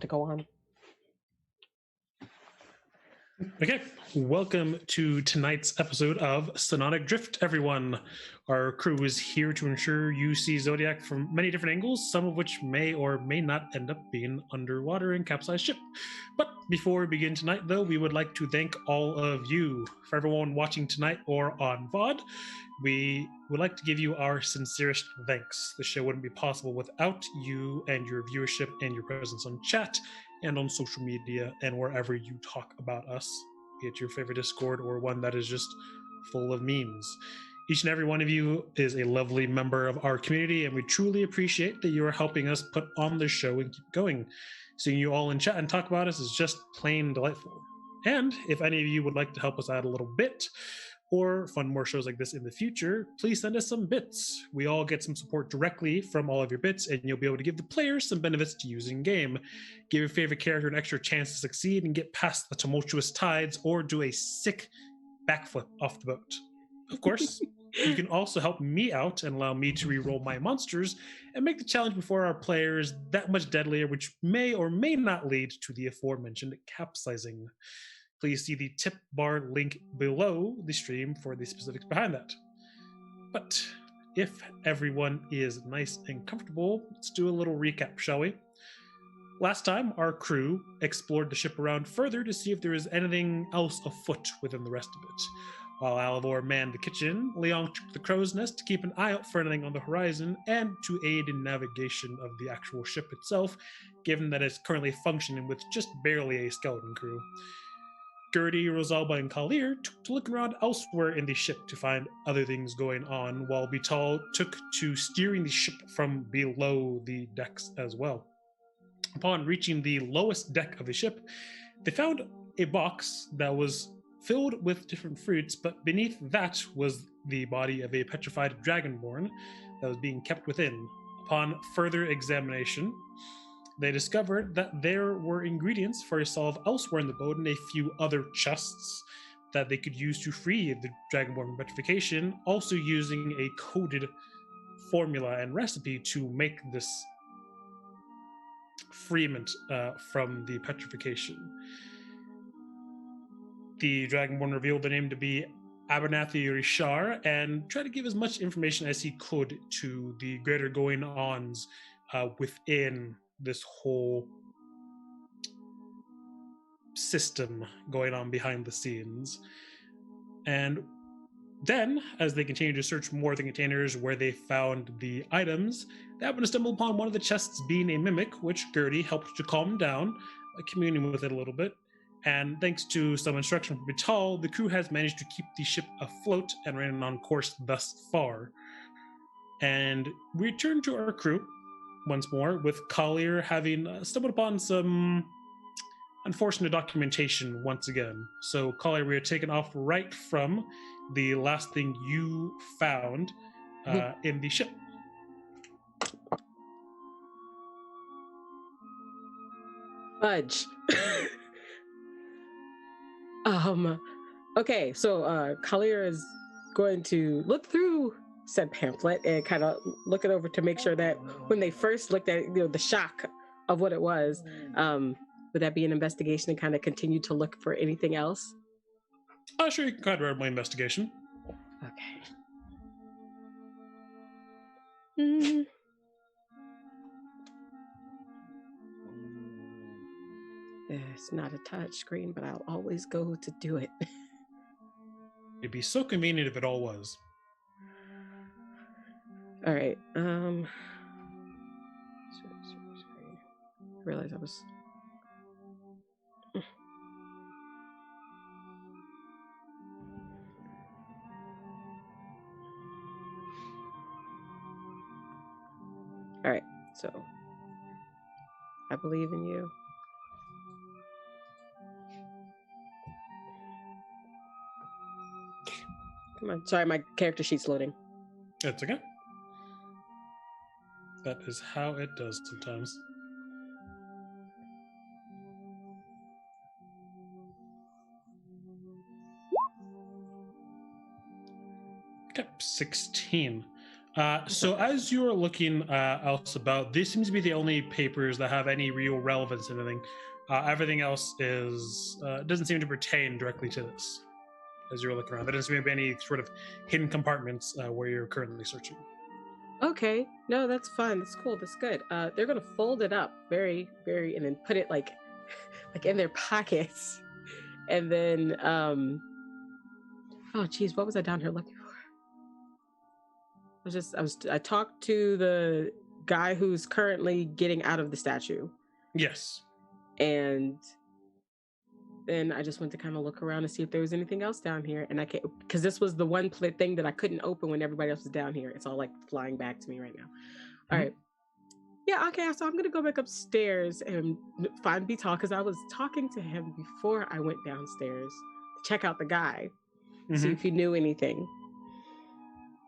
go on. Okay, welcome to tonight's episode of SYNAUTIC Drift, everyone. Our crew is here to ensure you see ZODIAC from many different angles, some of which may or may not end up being underwater and capsized ship. But before we begin tonight, though, we would like to thank all of you. For everyone watching tonight or on VOD, we would like to give you our sincerest thanks. The show wouldn't be possible without you and your viewership and your presence on chat and on social media and wherever you talk about us, be it your favorite Discord or one that is just full of memes. Each and every one of you is a lovely member of our community, and we truly appreciate that you are helping us put on this show and keep going. Seeing you all in chat and talk about us is just plain delightful. And if any of you would like to help us out a little bit, or fund more shows like this in the future, please send us some bits. We all get some support directly from all of your bits, and you'll be able to give the players some benefits to using game. Give your favorite character an extra chance to succeed and get past the tumultuous tides, or do a sick backflip off the boat. Of course, you can also help me out and allow me to re-roll my monsters and make the challenge before our players that much deadlier, which may or may not lead to the aforementioned capsizing. Please see the tip bar link below the stream for the specifics behind that. But if everyone is nice and comfortable, let's do a little recap, shall we? Last time, our crew explored the ship around further to see if there is anything else afoot within the rest of it. While Alivor manned the kitchen, Leon took the crow's nest to keep an eye out for anything on the horizon and to aid in navigation of the actual ship itself, given that it's currently functioning with just barely a skeleton crew. Gertie, Rosalba, and Kalir took to look around elsewhere in the ship to find other things going on, while Vital took to steering the ship from below the decks as well. Upon reaching the lowest deck of the ship, they found a box that was filled with different fruits, but beneath that was the body of a petrified dragonborn that was being kept within. Upon further examination, they discovered that there were ingredients for a solve elsewhere in the boat and a few other chests that they could use to free the dragonborn from petrification, also using a coded formula and recipe to make this freement from the petrification. The dragonborn revealed the name to be Abernathy Rishar and tried to give as much information as he could to the greater going-ons within this whole system going on behind the scenes. And then, as they continued to search more of the containers where they found the items, they happened to stumble upon one of the chests being a mimic, which Gertie helped to calm down by communing with it a little bit. And thanks to some instruction from Vital, the crew has managed to keep the ship afloat and ran on course thus far. And we return to our crew once more, with Collier having stumbled upon some unfortunate documentation once again. So, Collier, we are taken off right from the last thing you found in the ship. Fudge. Okay, so Collier is going to look through said pamphlet and kind of look it over to make sure that when they first looked at it, the shock of what it was, would that be an investigation and kind of continue to look for anything else? Sure, you can kind of read my investigation. Okay. It's not a touch screen, but I'll always go to do it. It'd be so convenient if it all was. All right. I realized I was. All right. So, I believe in you. Come on. Sorry, my character sheet's loading. It's okay. That is how it does sometimes. Okay, 16. So as you're looking else about, this seems to be the only papers that have any real relevance to anything. Everything else is doesn't seem to pertain directly to this. As you're looking around, there doesn't seem to be any sort of hidden compartments where you're currently searching. Okay, no, that's fun. That's cool. That's good. They're gonna fold it up very, very, and then put it like in their pockets, and then oh geez, what was I down here looking for? I talked to the guy who's currently getting out of the statue. Yes. And then I just went to kind of look around to see if there was anything else down here. And I can't, because this was the one thing that I couldn't open when everybody else was down here. It's all like flying back to me right now. All right. Yeah, okay, so I'm going to go back upstairs and find Betal, because I was talking to him before I went downstairs to check out the guy, see if he knew anything.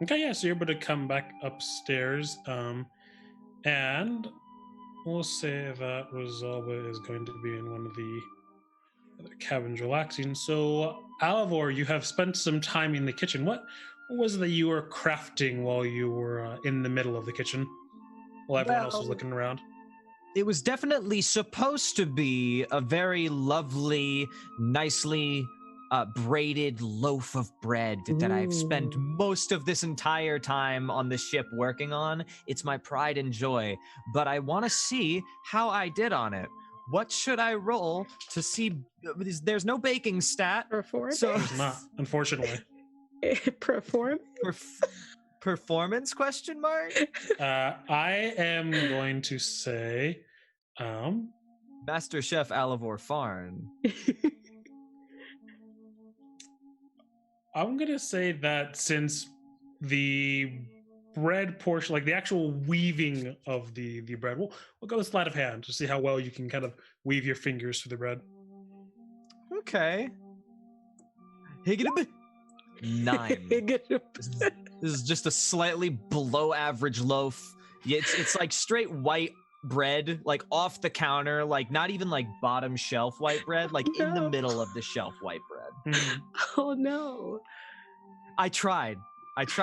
Okay, yeah, so you're able to come back upstairs, and we'll say that Rosalba is going to be in one of the other cabins relaxing. So, Alivor, you have spent some time in the kitchen. What was it that you were crafting while you were in the middle of the kitchen, while everyone else was looking around? It was definitely supposed to be a very lovely, nicely braided loaf of bread that I've spent most of this entire time on the ship working on. It's my pride and joy, but I want to see how I did on it. What should I roll to see? There's no baking stat. Performance? So there's not, unfortunately. Performance question mark? I am going to say Master Chef Alivor Farn. I'm gonna say that since the bread portion, like the actual weaving of the bread, we'll go with sleight of hand to see how well you can kind of weave your fingers through the bread. Okay. 9. This is just a slightly below average loaf. It's like straight white bread, like off the counter, like not even like bottom shelf white bread, like in the middle of the shelf white bread. Oh no. I tried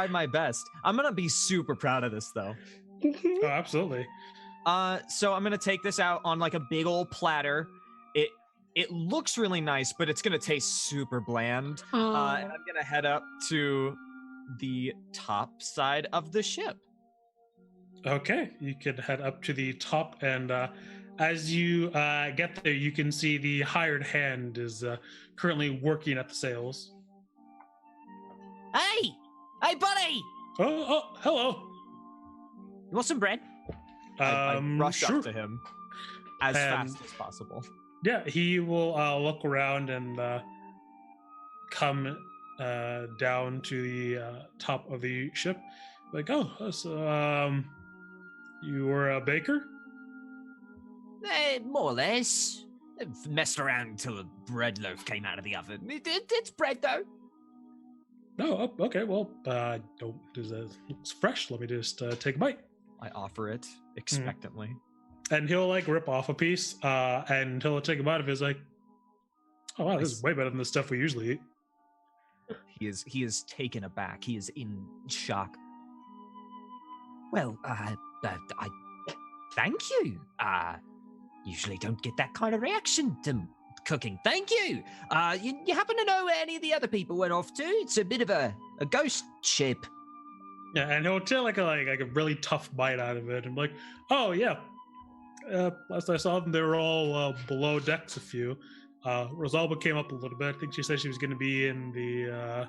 my best. I'm gonna be super proud of this though. Oh, absolutely. So I'm gonna take this out on like a big old platter. It looks really nice, but it's gonna taste super bland. And I'm gonna head up to the top side of the ship. Okay, you can head up to the top, and as you get there, you can see the hired hand is currently working at the sails. Hey, buddy! Oh, hello. You want some bread? I rush sure. up to him as fast as possible. Yeah, he will look around and come down to the top of the ship. Like, oh, so, you were a baker? More or less. Messed around until a bread loaf came out of the oven. It's bread, though. Oh, okay. Well, it's fresh. Let me just take a bite. I offer it expectantly. And he'll like rip off a piece, and he'll take a bite of it. He's like, "Oh wow, this is way better than the stuff we usually eat." He is taken aback. He is in shock. Well, I thank you. Usually don't get that kind of reaction to cooking. Thank you. You happen to know where any of the other people went off to? It's a bit of a ghost ship. Yeah, and he'll take like a really tough bite out of it, and be like, "Oh yeah, last I saw them, they were all below decks. A few. Rosalba came up a little bit. I think she said she was going to be in the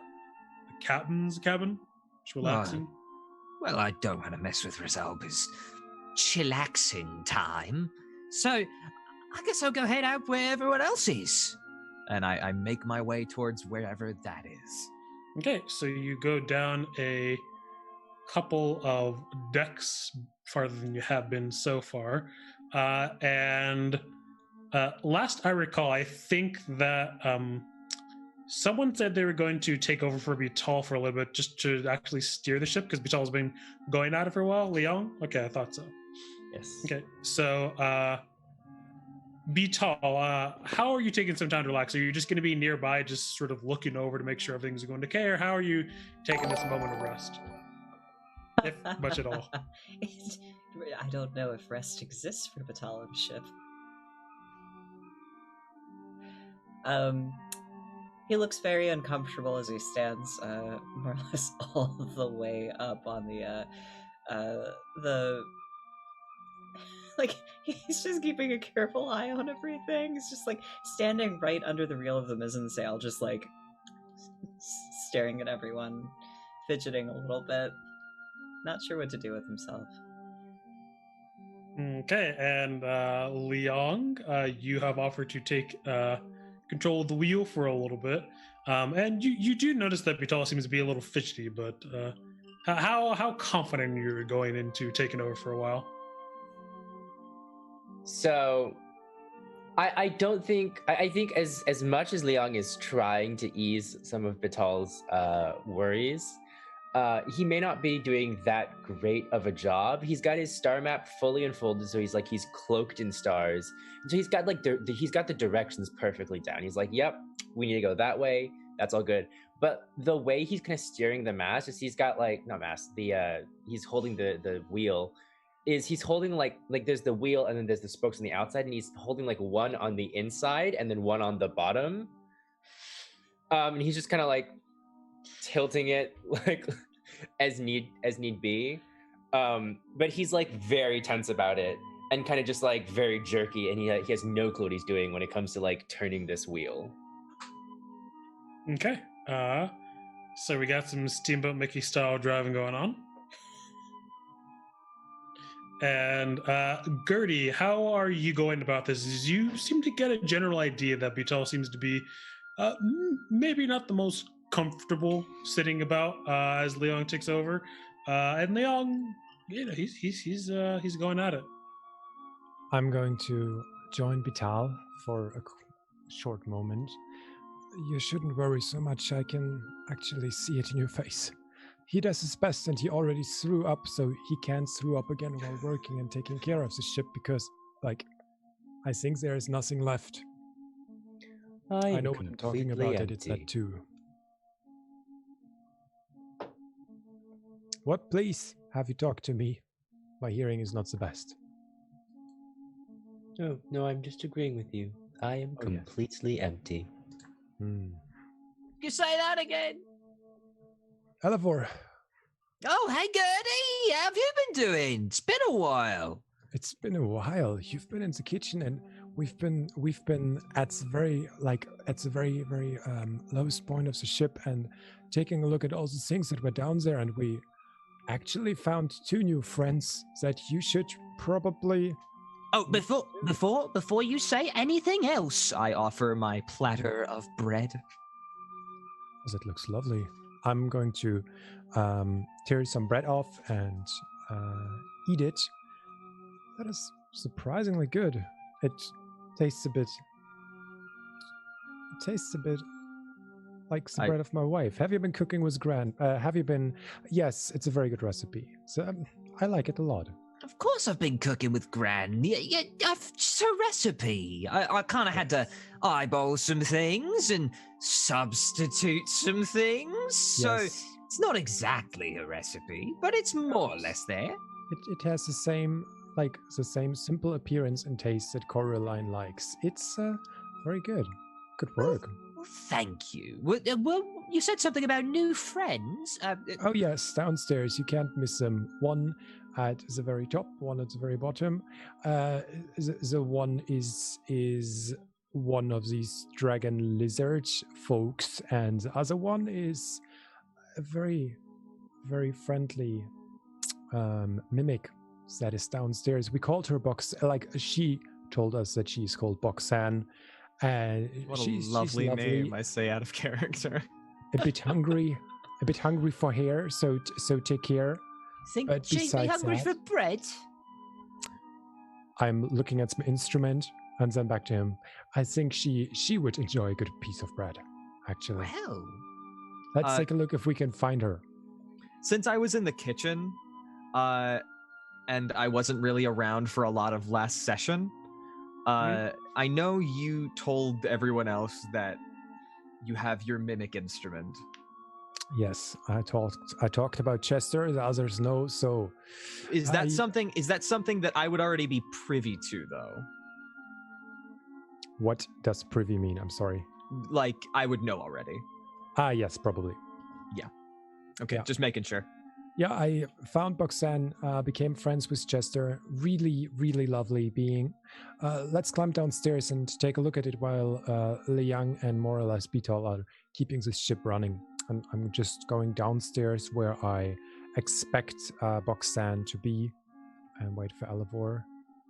captain's cabin, just relaxing." Well, I don't want to mess with Rosalba's chillaxing time, so I guess I'll go head out where everyone else is. And I make my way towards wherever that is. Okay, so you go down a couple of decks farther than you have been so far. And last I recall, I think that someone said they were going to take over for Betal for a little bit just to actually steer the ship, because Betal's been going at it for a while. Leon? Okay, I thought so. Yes. Okay, so Betal, how are you taking some time to relax? Are you just going to be nearby, just sort of looking over to make sure everything's going okay, or how are you taking this moment of rest? if much at all. I don't know if rest exists for Batalem's ship. He looks very uncomfortable as he stands more or less all the way up on the like, he's just keeping a careful eye on everything. He's just like standing right under the reel of the mizzen sail, just like staring at everyone, fidgeting a little bit, not sure what to do with himself. Okay, and Liang, you have offered to take control of the wheel for a little bit, and you do notice that Vital seems to be a little fidgety, but how confident you're going into taking over for a while? So, I don't think I think as much as Liang is trying to ease some of Vital's worries, he may not be doing that great of a job. He's got his star map fully unfolded, so he's cloaked in stars. So he's got he's got the directions perfectly down. He's like, "Yep, we need to go that way. That's all good." But the way he's kind of steering the mast is he's got he's holding the wheel. He's holding like there's the wheel and then there's the spokes on the outside, and he's holding like one on the inside and then one on the bottom. And he's just kind of like tilting it like as need be. But he's like very tense about it and kind of just like very jerky, and he has no clue what he's doing when it comes to like turning this wheel. Okay. So we got some Steamboat Mickey style driving going on. And Gertie, how are you going about this? You seem to get a general idea that Vital seems to be maybe not the most comfortable sitting about as Liang takes over, and Liang, you know, he's going at it. I'm going to join Vital for a short moment. You shouldn't worry so much. I can actually see it in your face. He does his best, and he already threw up, so he can't throw up again while working and taking care of the ship because, like, I think there is nothing left. I know what I'm talking about. I did that too. What, please? Have you talked to me? My hearing is not the best. Oh, no, I'm just agreeing with you. I am completely empty. You say that again? Elevor. Oh, hey, Gertie. How have you been doing? It's been a while. It's been a while. You've been in the kitchen, and we've been at the very lowest point of the ship and taking a look at all the things that were down there, and we actually found 2 new friends that you should probably... Oh, before you say anything else, I offer my platter of bread. It looks lovely. I'm going to tear some bread off and eat it. That is surprisingly good. It tastes a bit like the bread of my wife. Have you been cooking with Gran? Yes, it's a very good recipe. So I like it a lot. Of course I've been cooking with Gran. Yeah, it's a recipe. I kind of had to eyeball some things and substitute some things. Yes. So it's not exactly a recipe, but it's more or less there. It has the same simple appearance and taste that Coraline likes. It's very good. Good work. Well, thank you. Well, you said something about new friends. Oh yes, downstairs. You can't miss them. One at the very top, one at the very bottom. The one is one of these dragon lizard folks, and the other one is a very, very friendly mimic that is downstairs. We called her she told us that she's called Boxan. What a lovely name, I say out of character. A bit hungry for hair, so take care. Think she'd be hungry for bread? I'm looking at my instrument and then back to him. I think she would enjoy a good piece of bread, actually. Well, let's take a look if we can find her. Since I was in the kitchen, and I wasn't really around for a lot of last session, I know you told everyone else that you have your mimic instrument. Yes, I talked about Chester. The others know. So, Is that something that I would already be privy to, though? What does privy mean? I'm sorry. Like I would know already. Yes, probably. Okay, Yeah. just making sure. Yeah, I found Boxan, became friends with Chester. Really, really lovely being. Let's climb downstairs and take a look at it while Liang and more or less Beetle are keeping this ship running. And I'm just going downstairs where I expect Boxan to be and wait for Alivor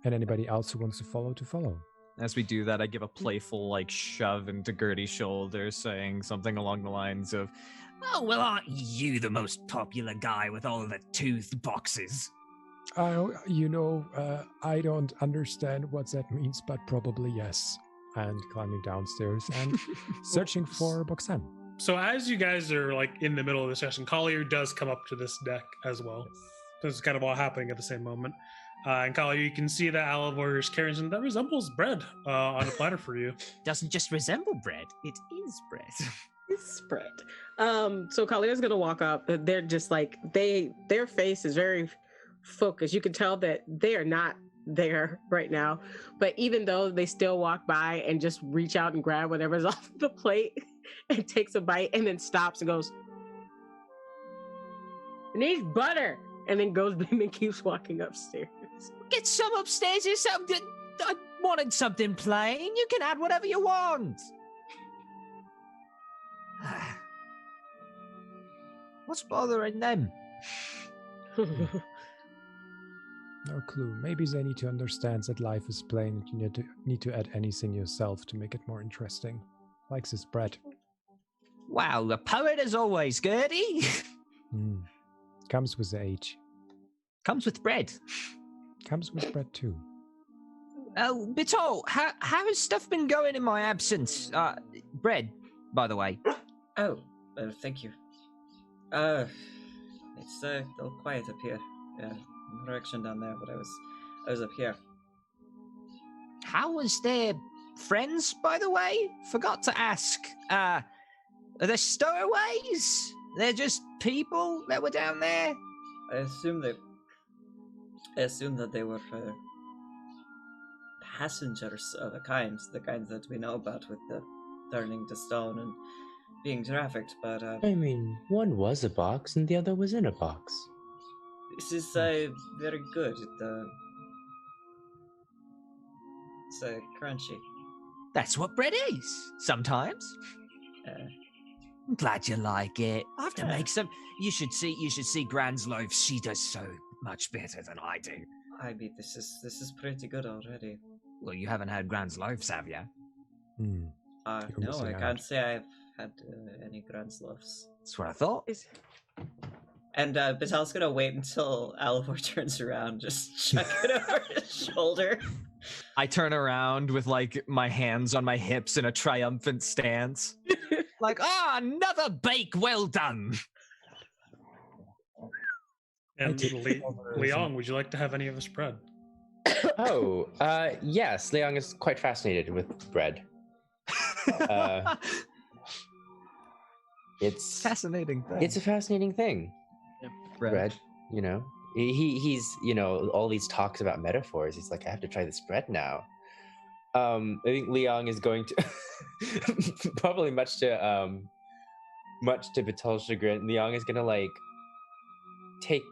and anybody else who wants to follow. As we do that, I give a playful shove into Gertie's shoulder, saying something along the lines of, Oh, well, aren't you the most popular guy with all the toothed boxes? I don't understand what that means, but probably yes. And climbing downstairs and searching for Boxan. So as you guys are in the middle of the session, Collier does come up to this deck as well. So it's kind of all happening at the same moment. And Collier, you can see that Alivor is carrying something that resembles bread on a platter for you. Doesn't just resemble bread, it is bread. It's spread. So Collier's gonna walk up. They're just their face is very focused. You can tell that they are not there right now. But even though they still walk by and just reach out and grab whatever's off the plate and takes a bite and then stops and goes, "It needs butter," and then goes and keeps walking upstairs. Get some upstairs yourself. I wanted something plain. You can add whatever you want. What's bothering them? No clue. Maybe they need to understand that life is plain and you need to add anything yourself to make it more interesting. Like this bread. Wow, the poet as always, Gertie. Comes with age. Comes with bread. Comes with bread too. Oh, Bitol, how has stuff been going in my absence? Bread, by the way. Oh, thank you. It's a little quiet up here. Yeah, no action down there, but I was up here. How was their friends, by the way? Forgot to ask. Are they stowaways? They're just people that were down there? I assume that they were passengers of the kinds that we know about with the turning to stone and being trafficked, but I mean, one was a box and the other was in a box. this is very good. It's crunchy. That's what bread is, sometimes. I'm glad you like it. I have to make some. You should see Gran's loaf. She does so much better than I do. I mean, this is pretty good already. Well, you haven't had Gran's loaves, have you? No, I can't say I've had any Grand Sloves. That's what I thought. And Batal's gonna wait until Alivor turns around, just chuck it over his shoulder. I turn around with my hands on my hips in a triumphant stance. Another bake well done. And Liang, would you like to have any of this bread? Oh, yes. Liang is quite fascinated with bread. It's fascinating thing. It's a fascinating thing. Yeah. Bread, he's all these talks about metaphors. He's like, I have to try this bread now. I think Liang is going to probably much to Batal's chagrin. Liang is gonna take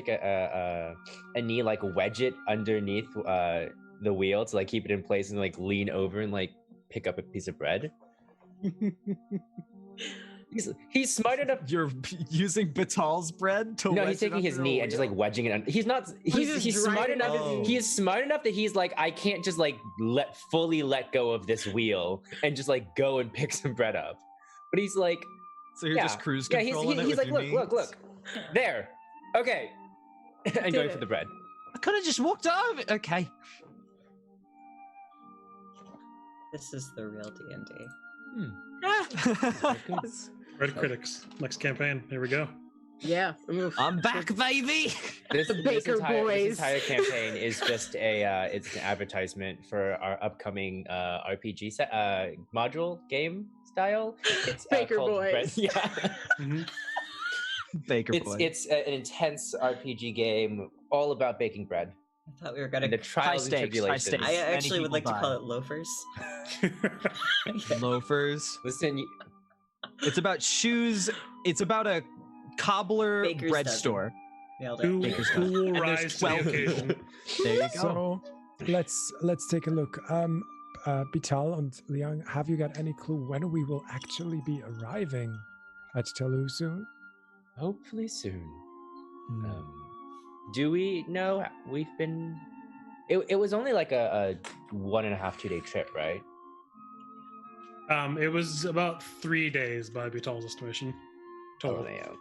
a knee, wedge it underneath the wheel to keep it in place and lean over and pick up a piece of bread. He's smart enough. You're using Batal's bread to. No, he's taking his knee and just wedging it. He's not. He's smart enough. Oh. He is smart enough that he's I can't just fully let go of this wheel and just go and pick some bread up. But he's so you're just cruise controlling he's look, there, okay, and going for the bread. I could have just walked over. Okay. This is the real D&D. Red Critics, next campaign. Here we go. Yeah. I'm back, baby. This, The Baker Boys. This entire campaign is just it's an advertisement for our upcoming RPG module game style. It's Baker called Boys. Yeah. Mhm. Baker boy. It's an intense RPG game all about baking bread I thought we were and gonna. the trials and stakes, high tribulations. stakes. I Many actually would like people to call die. it loafers. Loafers. Listen, It's about shoes. It's about a cobbler Baker's bread dozen. store. Nailed Who, it. Baker's who dozen. will And there's rise to 12 the people. occasion? There you go. So let's take a look. Bital and Liang, have you got any clue when we will actually be arriving at Telu soon? hopefully soon. Hmm. Do we know we've been? It was only like a 1.5, 2 day trip, right? It was about 3 days by Vital's estimation. Total. yeah.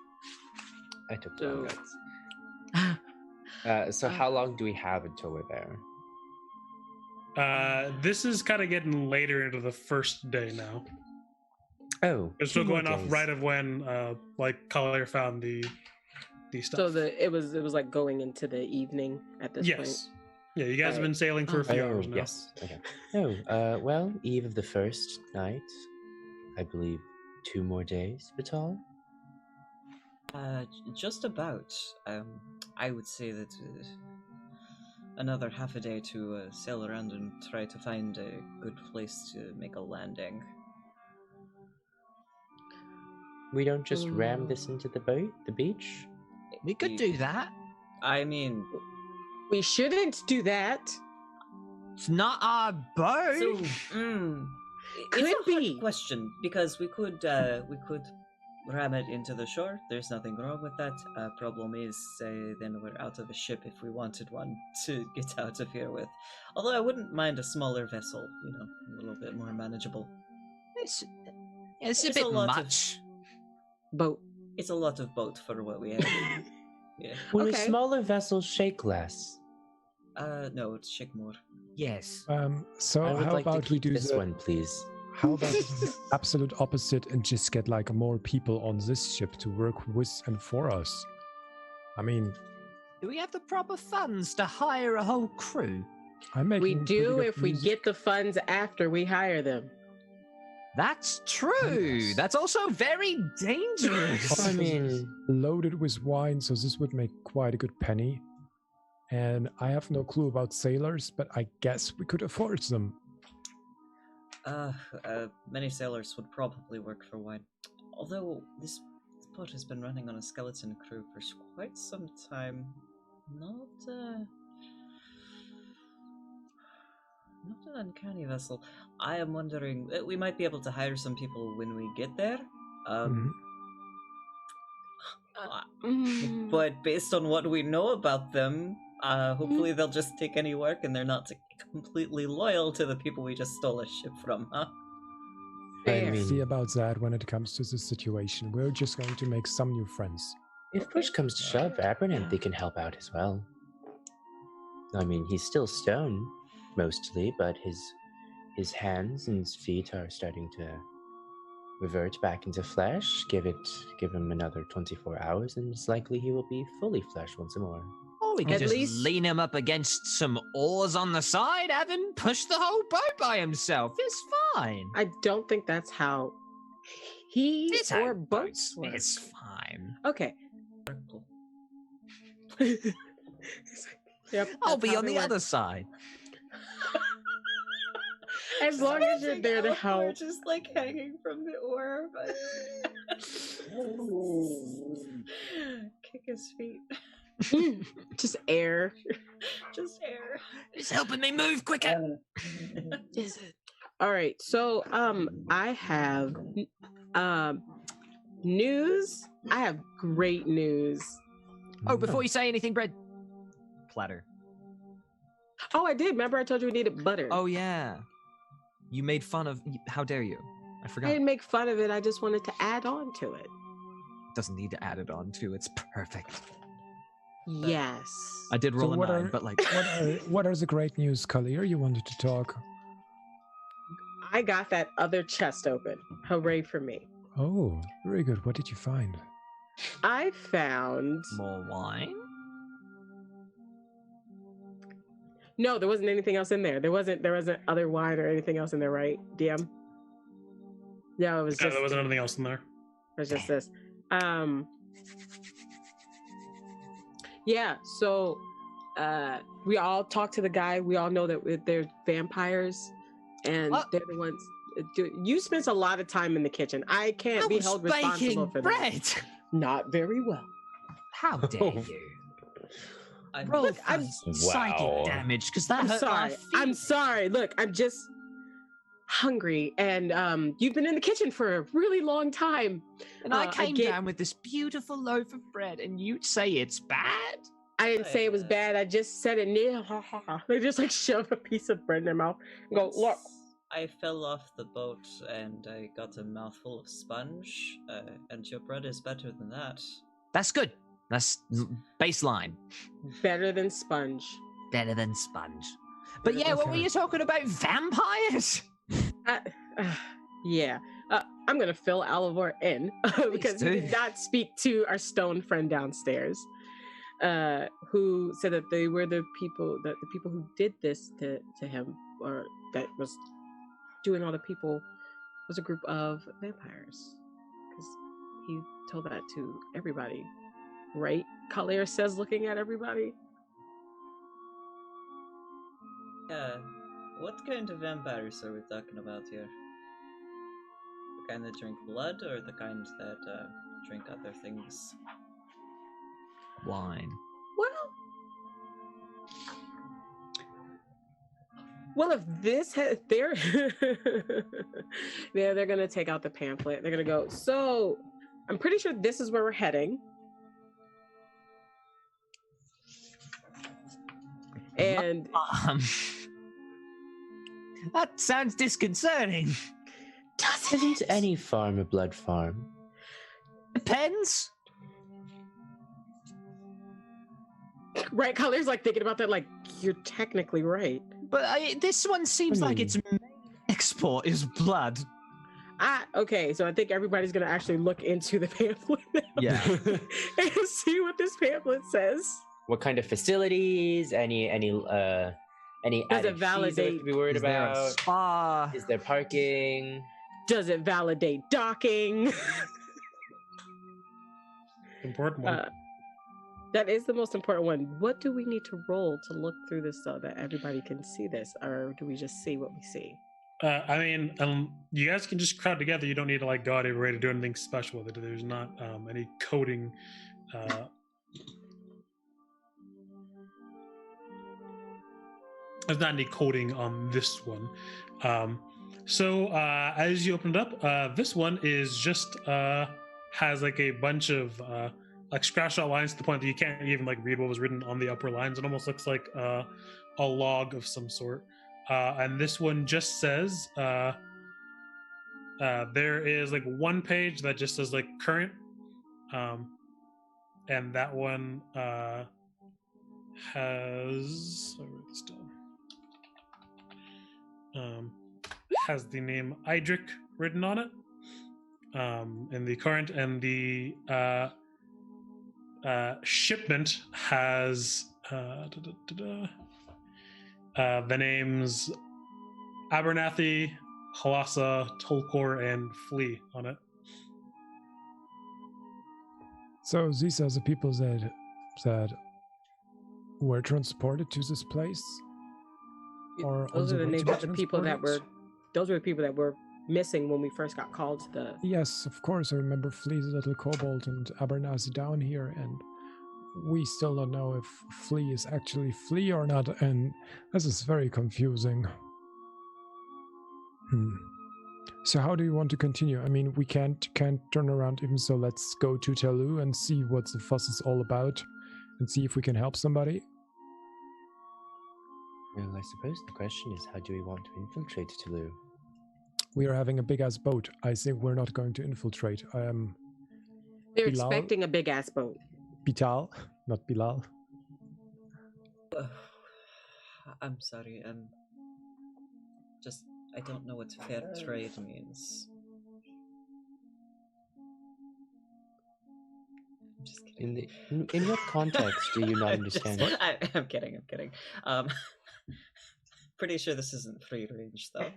I took So- the notes. So how long do we have until we're there? This is kind of getting later into the first day now. Oh, It's still 2 more going off days. right of when, like Collier found the stuff. So it was like going into the evening at this point. Yes. Yeah, you guys have been Right. sailing for a few hours now. Yes. Okay. Well, eve of the first night, I believe 2 more days, Vital. Just about. I would say that another half a day to sail around and try to find a good place to make a landing. We don't just ram this into the beach. We could do that. I mean, We shouldn't do that. It's not our boat. so Could it's a hard be. question because we could ram it into the shore. There's nothing wrong with that. Problem is, then we're out of a ship if we wanted one to get out of here with. Although I wouldn't mind a smaller vessel, a little bit more manageable. It's a It's a bit lot of- much. Boat. It's a lot of boat for what we have. Yeah. Will Okay. smaller vessels shake less? No, it's shake more. Yes. So I would how like to about we keep do this the one, please. how about the absolute opposite and just get like more people on this ship to work with and for us? I mean, Do we have the proper funds to hire a whole crew? I'm making We pretty do good if we music. get the funds after we hire them. That's true. Yes. That's also very dangerous. I mean, loaded with wine, so this would make quite a good penny. And I have no clue about sailors, but I guess we could afford them. Many sailors would probably work for wine. Although this boat has been running on a skeleton crew for quite some time. Not an uncanny vessel. I am wondering, we might be able to hire some people when we get there. Mhm. But based on what we know about them, hopefully they'll just take any work and they're not completely loyal to the people we just stole a ship from, huh? Fair. mean- See about that when it comes to this situation. We're just going to make some new friends. if push comes to shove, Abernathy can help out as well. I mean, he's still stone, mostly, but his hands and his feet are starting to revert back into flesh. Give him another 24 hours, and it's likely he will be fully flesh once more. Or we could At just least- lean him up against some oars on the side, have him push the whole boat by himself. It's fine. I don't think that's how he It's how or boats work. It's fine. Okay. Yep, I'll that's be how on they the work. other side. As long as you're there to We're help. just like hanging from the oar, but kick his feet. Just air. Just air. It's helping me move quicker. Is it? All right. So I have news. I have great news. Oh, before you say anything, bread. Platter. Oh, I did. Remember I told you we needed butter. Oh, yeah. You made fun of. How dare you? I I forgot. didn't make fun of it. I just wanted to add on to it. Doesn't need to add it on to. It's perfect. Yes. I did roll So a what 9, are- but like. What are the great news, Kalir? You wanted to talk. I got that other chest open. Hooray for me. Oh, very good. What did you find? I found More wine? no, there wasn't anything else in there. There wasn't other wine or anything else in there, right, DM? No, it was Yeah, just there wasn't anything else in there. it was just this. Yeah, so we all talked to the guy. We all know that they're vampires, and they're the ones. You spent a lot of time in the kitchen. I can't be held responsible for bread. that. Not very well. How dare you? Roll for psychic damage, because that hurt my feet. I'm sorry. Look, I'm just hungry, and you've been in the kitchen for a really long time. And I came down with this beautiful loaf of bread, and you'd say it's bad? I didn't say it was bad. I just said it near. They just like shove a piece of bread in their mouth and go, look. I fell off the boat and I got a mouthful of sponge, and your bread is better than that. That's good. That's baseline. Better than sponge. Better than sponge. But yeah, what were you talking about? Vampires? Yeah. I'm going to fill Alivor in because he did not speak to our stone friend downstairs, who said that they were the people who did this to him, or that was doing all the people, was a group of vampires. Because he told that to everybody. Right? Kalir says, looking at everybody. Yeah. What kind of vampires are we talking about here? The kind that drink blood, or the kind that drink other things? Wine. Well, if this they're yeah, they're gonna take out the pamphlet. They're gonna go. So, I'm pretty sure this is where we're heading. And that sounds disconcerting. Isn't any farm a blood farm? Depends. Right, Color's like thinking about that, like, you're technically right. But this one seems like its main export is blood. Okay, so I think everybody's gonna actually look into the pamphlet now. Yeah. And see what this pamphlet says. What kind of facilities? Any Does added it validate? fees to be worried Is there a about? spa? Is there parking? Does it validate docking? Important one. That is the most important one. What do we need to roll to look through this so that everybody can see this, or do we just see what we see? I mean, you guys can just crowd together. You don't need to like go out of your way to do anything special with it. There's not any coding. There's not any coding on this one. So as you open it up, this one is just has like a bunch of like scratched out lines to the point that you can't even like read what was written on the upper lines. It almost looks like a log of some sort. And this one just says there is like one page that just says like current, and that one has, I wrote this down, has the name Idric written on it, in the current, and the shipment has the names Abernathy, Halassa, Tolkor, and Flea on it. So these are the people that were transported to this place? Or Those are the names of the people that were. transported? Those were the people that were missing when we first got called to the. Yes, of course. I remember Flea the little kobold and Abernathy down here, and we still don't know if Flea is actually Flea or not, and this is very confusing. So how do you want to continue? I mean, we can't turn around even, so let's go to Talu and see what the fuss is all about and see if we can help somebody. Well, I suppose the question is, how do we want to infiltrate Toulouse? We are having a big-ass boat. I think we're not going to infiltrate. They're Bilal? expecting a big ass boat. Bital, not Bilal. I'm sorry, I don't know what fair trade means. Just kidding. In what context do you not understand? I'm kidding. Pretty sure this isn't free range though.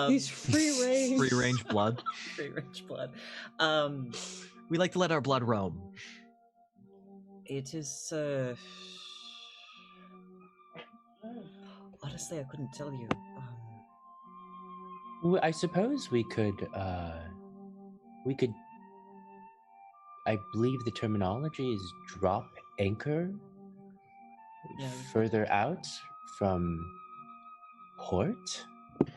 He's free range. Free range blood. Free range blood. We like to let our blood roam. It is. Honestly, I couldn't tell you. Well, I suppose we could. I believe the terminology is drop anchor Yeah. further out from port,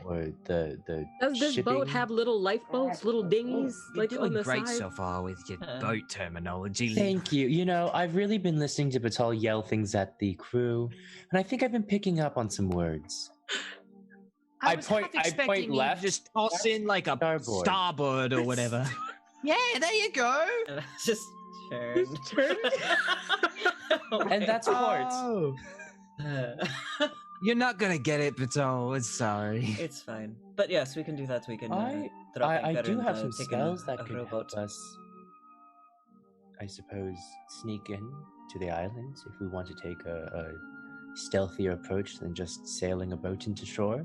or the Does this boat shipping- have little lifeboats, little dinghies, You're like on doing the great side? so far with your boat terminology. Thank you. You know, I've really been listening to Batal yell things at the crew, and I think I've been picking up on some words. I was point- half I point expecting you to left, just toss in like a starboard. starboard or whatever. Yeah, there you go. And I just turned. Just turned? And that's port. Oh, you're not gonna get it, Bato. It's sorry. It's fine. But yes, we can do that. We can. I drop I anchor do and, have some take spells a that could rowboat. help us, I suppose, sneak in to the islands if we want to take a stealthier approach than just sailing a boat into shore.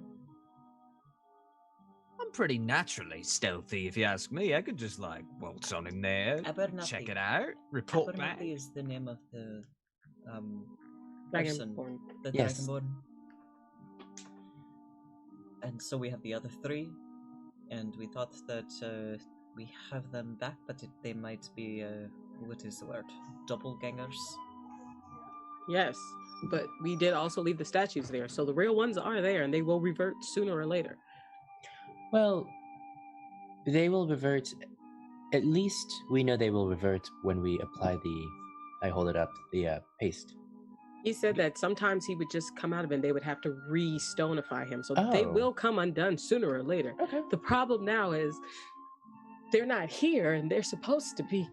I'm pretty naturally stealthy, if you ask me. I could just like waltz on in there, check it out, report back. Abernathy is the name of the person, Dragonborn. the Yes. Dragonborn. And so we have the other three, and we thought that we have them back, but they might be what is the word? Doppelgangers. Yes, but we did also leave the statues there, so the real ones are there, and they will revert sooner or later. Well, they will revert. At least we know they will revert when we apply the. I hold it up. The paste. He said that sometimes he would just come out of it and they would have to re-stonify him, so they Oh. will come undone sooner or later. Okay. The problem now is they're not here, and they're supposed to be.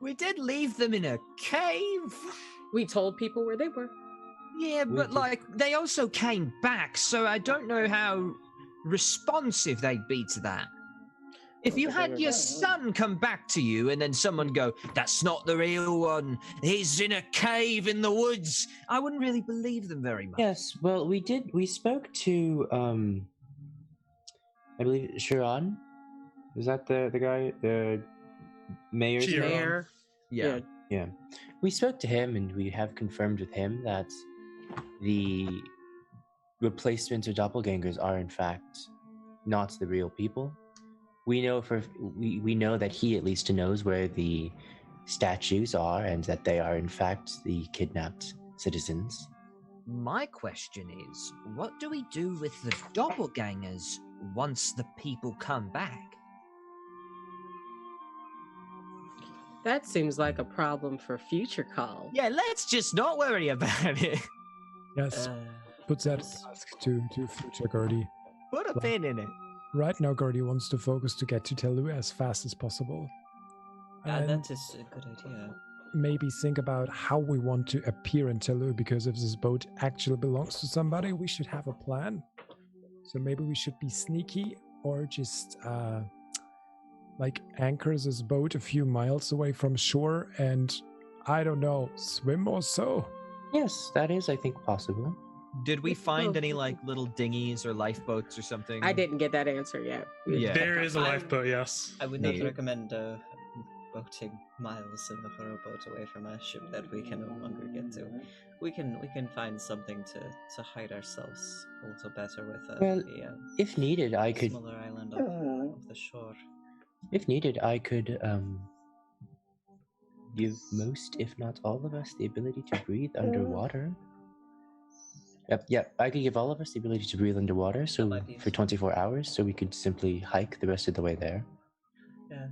We did leave them in a cave. We told people where they were. Yeah, We but did- like they also came back, so I don't know how responsive they'd be to that. If you had your son come back to you and then someone go, "That's not the real one. He's in a cave in the woods," I wouldn't really believe them very much. Yes. Well, we did. We spoke to. I believe Sharon. Is that the guy? The mayor's Chiron. name? Mayor. Yeah. Yeah. We spoke to him, and we have confirmed with him that the replacements or doppelgangers are in fact not the real people. We know we know that he at least knows where the statues are, and that they are in fact the kidnapped citizens. My question is, what do we do with the doppelgangers once the people come back? That seems like a problem for future call. Yeah, let's just not worry about it. Yes, put that task to future Gertie. Put a pin in it. Right now, Gertie wants to focus to get to Telu as fast as possible. And That is a good idea. maybe think about how we want to appear in Telu, because if this boat actually belongs to somebody, we should have a plan. So maybe we should be sneaky, or just like anchor this boat a few miles away from shore and, I don't know, swim or so. Yes, that is, I think, possible. Did we find Well, any like little dinghies or lifeboats or something? I didn't get that answer yet. Yeah. There is a I'm- lifeboat, yes. I would not Neat. recommend boating miles in a rowboat away from a ship that we can no longer get to. We can find something to hide ourselves a little better with Well, the If needed, I could. smaller island of the shore. If needed, I could give most, if not all of us, the ability to breathe underwater. Yep, I could give all of us the ability to breathe underwater, so might be for 24 hours, so we could simply hike the rest of the way there. Yeah.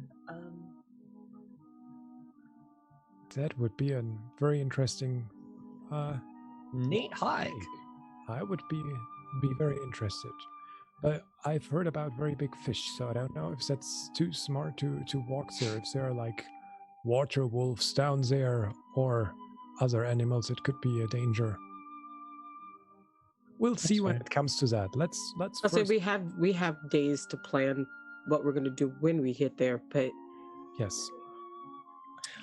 That would be a very interesting. Neat hike. I would be very interested. But I've heard about very big fish, so I don't know if that's too smart to walk there. If there are like water wolves down there or other animals, it could be a danger. We'll see when fine. it comes to that. Let's I'll say first, we have days to plan what we're gonna do when we get there, but yes.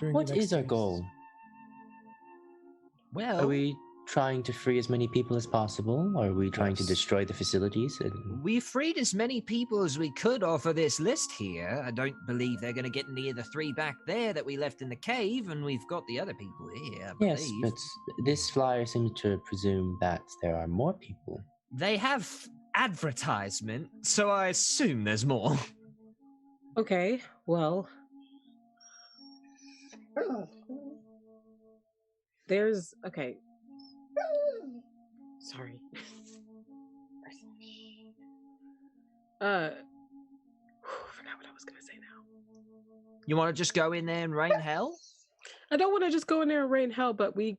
during What the next is our days. goal? Well, Are we trying to free as many people as possible? Or are we trying to Yes. destroy the facilities? And... we freed as many people as we could off of this list here. I don't believe they're going to get any of the 3 back there that we left in the cave, and we've got the other people here. I Yes, believe. but this flyer seems to presume that there are more people. They have advertisement, so I assume there's more. Okay, well, there's okay. Sorry. Forgot what I was gonna say now. You want to just go in there and rain hell? I don't want to just go in there and rain hell, but we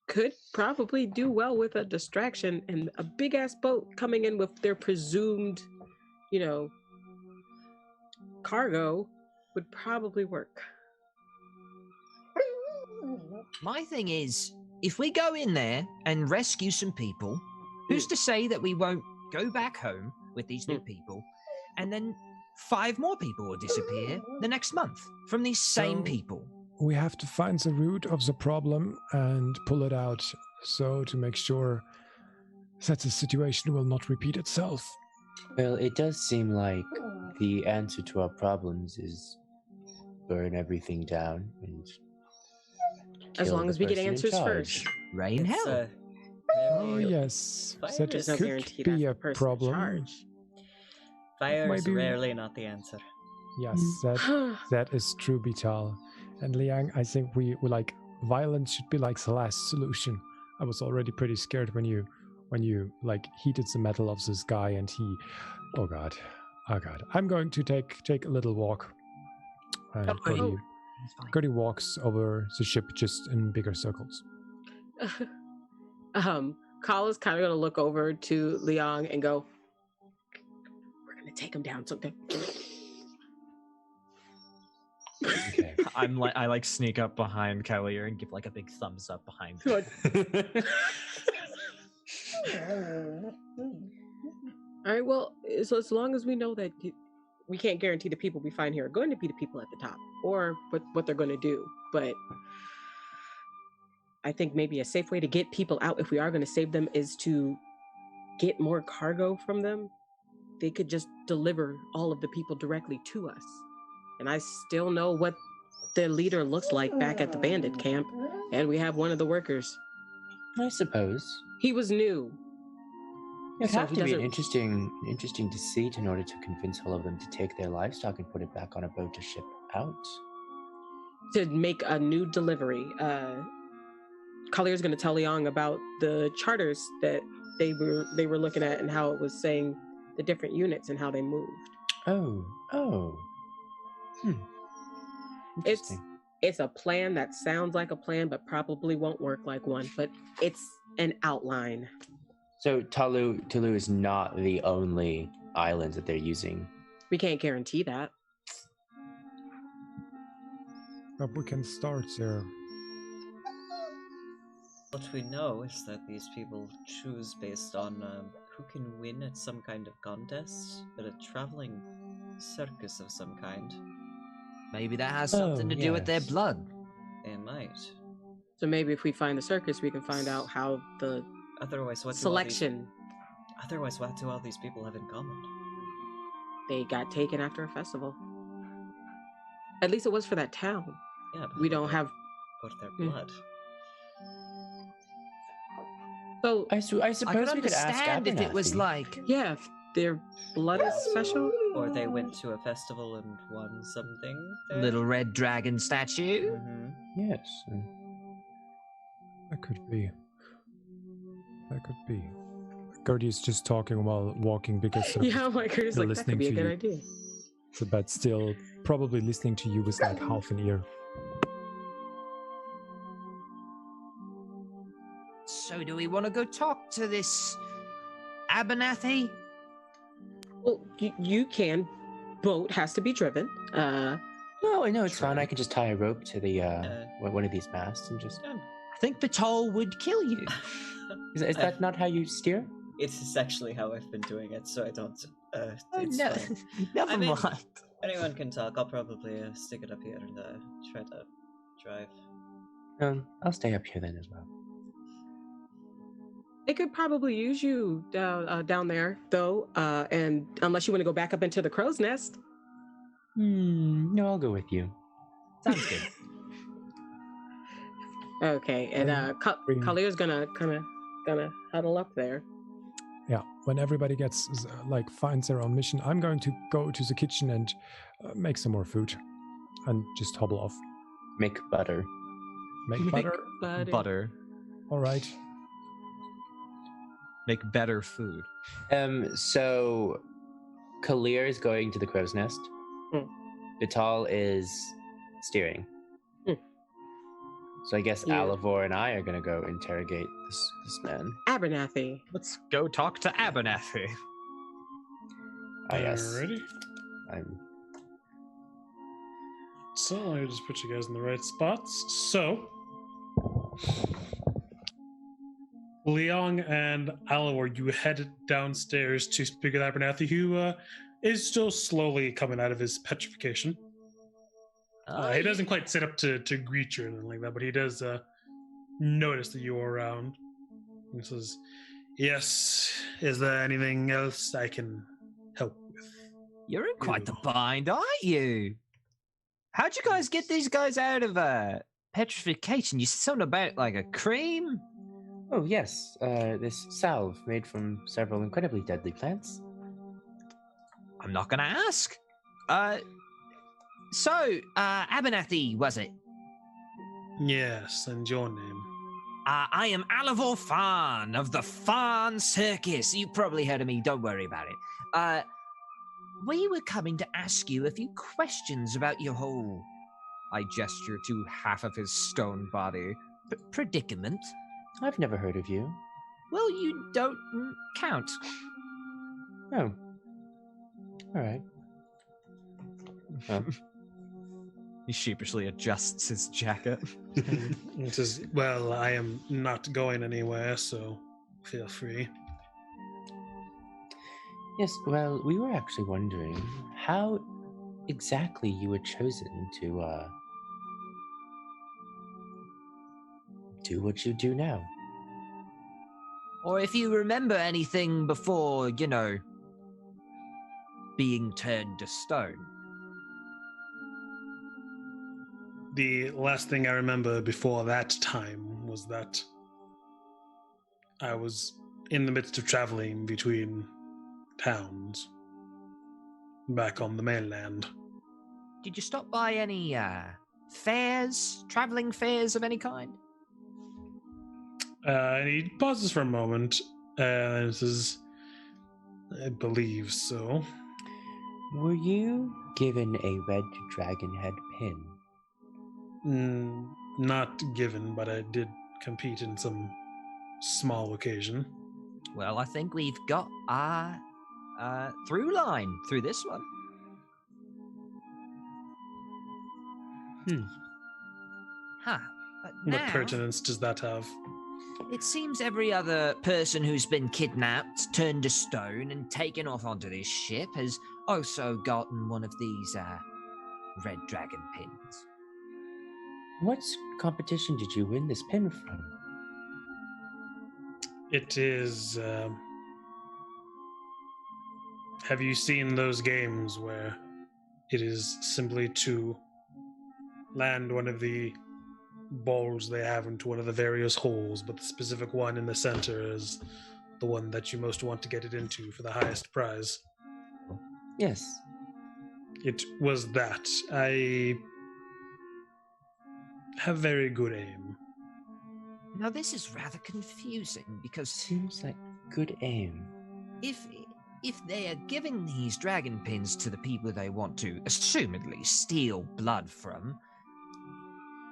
could probably do well with a distraction, and a big ass boat coming in with their presumed, cargo would probably work. My thing is, if we go in there and rescue some people, who's to say that we won't go back home with these new people, and then 5 more people will disappear the next month from these same So- people? We have to find the root of the problem and pull it out, so to make sure that the situation will not repeat itself. Well, it does seem like the answer to our problems is burn everything down and As kill long the as we get person in answers charge. first. Rain It's, hell. Oh very- yes, Fire that There's no could guarantee be that's a the person in problem. charge. Fire is Maybe- rarely not the answer. Yes, that is true, Vital. And Liang, I think we like violence should be like the last solution. I was already pretty scared when you like heated the metal of this guy and he, oh god. I'm going to take a little walk. And Oh, Cody walks over the ship just in bigger circles. Kala's kind of gonna look over to Liang and go, "We're gonna take him down someday." Okay. I sneak up behind Cavalier and give like a big thumbs up behind him. All right. Well, so as long as we know that we can't guarantee the people we find here are going to be the people at the top, or what they're going to do, but I think maybe a safe way to get people out, if we are going to save them, is to get more cargo from them. They could just deliver all of the people directly to us. And I still know what their leader looks like back at the bandit camp. And we have one of the workers. I suppose. He was new. It'd So have he to be doesn't- interesting deceit in order to convince all of them to take their livestock and put it back on a boat to ship out. To make a new delivery. Collier's going to tell Liang about the charters that they were looking at and how it was saying the different units and how they moved. Oh. Interesting. It's a plan that sounds like a plan, but probably won't work like one. But it's an outline. So Tulu is not the only island that they're using. We can't guarantee that. But we can start there. What we know is that these people choose based on who can win at some kind of contest, at a traveling circus of some kind. Maybe that has something to do with their yes. blood. They might. So maybe if we find the circus, we can find out how the Otherwise, what selection. Otherwise, what do all these people have in common? They got taken after a festival. At least it was for that town. Yeah, but We for don't their- have. for their Hmm. blood. So I suppose I could we could ask understand if it was Abernathy. like yeah, if their blood is special. Or they went to a festival and won something. there. Little Red Dragon statue. Mhm. Yes. That could be. Gertie is just talking while walking because Yeah, I'm like, they're that listening could be a to good you. idea. So, but still probably listening to you with like half an ear. So do we want to go talk to this Abernathy? Well, you can. Boat has to be driven. No, it's fine. I can just tie a rope to the one of these masts and just. Yeah. I think Batal would kill you. Is that not how you steer? It's actually how I've been doing it, so I don't. It's no, fine. never I mean- mind. Anyone can talk. I'll probably stick it up here and try to drive. I'll stay up here then as well. They could probably use you down there, though, and unless you want to go back up into the crow's nest. No, I'll go with you. Sounds good. Okay, and Kalir's gonna huddle up there. Yeah, when everybody gets finds their own mission, I'm going to go to the kitchen and make some more food, and just hobble off. Make butter. Make butter. Butter. All right. Make better food. So Kalir is going to the crow's nest. Vital is steering. So I guess Yeah. Alivor and I are gonna go interrogate this man. Abernathy. Let's go talk to Abernathy. Yes. Alrighty. So I just put you guys in the right spots. So Leong and Alivor, you head downstairs to speak with Abernathy, who is still slowly coming out of his petrification. He doesn't quite sit up to greet you or anything like that, but he does notice that you are around. He says, "Yes, is there anything else I can help with?" You're in quite the bind, aren't you? How'd you guys get these guys out of petrification? You said something about like a cream? Oh yes, this salve made from several incredibly deadly plants. I'm not gonna ask. So, Abernathy, was it? Yes, and your name? I am Alivor Farn of the Farn Circus. You probably heard of me, don't worry about it. We were coming to ask you a few questions about your whole, I gesture to half of his stone body, predicament. I've never heard of you. Well, you don't count. Oh. All right. He sheepishly adjusts his jacket. He says, "Well, I am not going anywhere, so feel free." Yes, well, we were actually wondering how exactly you were chosen to do what you do now. Or if you remember anything before, being turned to stone. The last thing I remember before that time was that I was in the midst of traveling between towns back on the mainland. Did you stop by any fairs, traveling fairs of any kind? And he pauses for a moment and says, "I believe so." Were you given a red dragon head pin? Not given, but I did compete in some small occasion. Well, I think we've got our through line through this one. Huh. But What now, pertinence does that have? it seems every other person who's been kidnapped, turned to stone, and taken off onto this ship has also gotten one of these red dragon pins. What competition did you win this pin from? It is. Have you seen those games where it is simply to land one of the balls they have into one of the various holes, but the specific one in the center is the one that you most want to get it into for the highest prize? Yes. It was that. I have very good aim. Now, this is rather confusing because Seems like good aim. if they are giving these dragon pins to the people they want to, assumedly, steal blood from,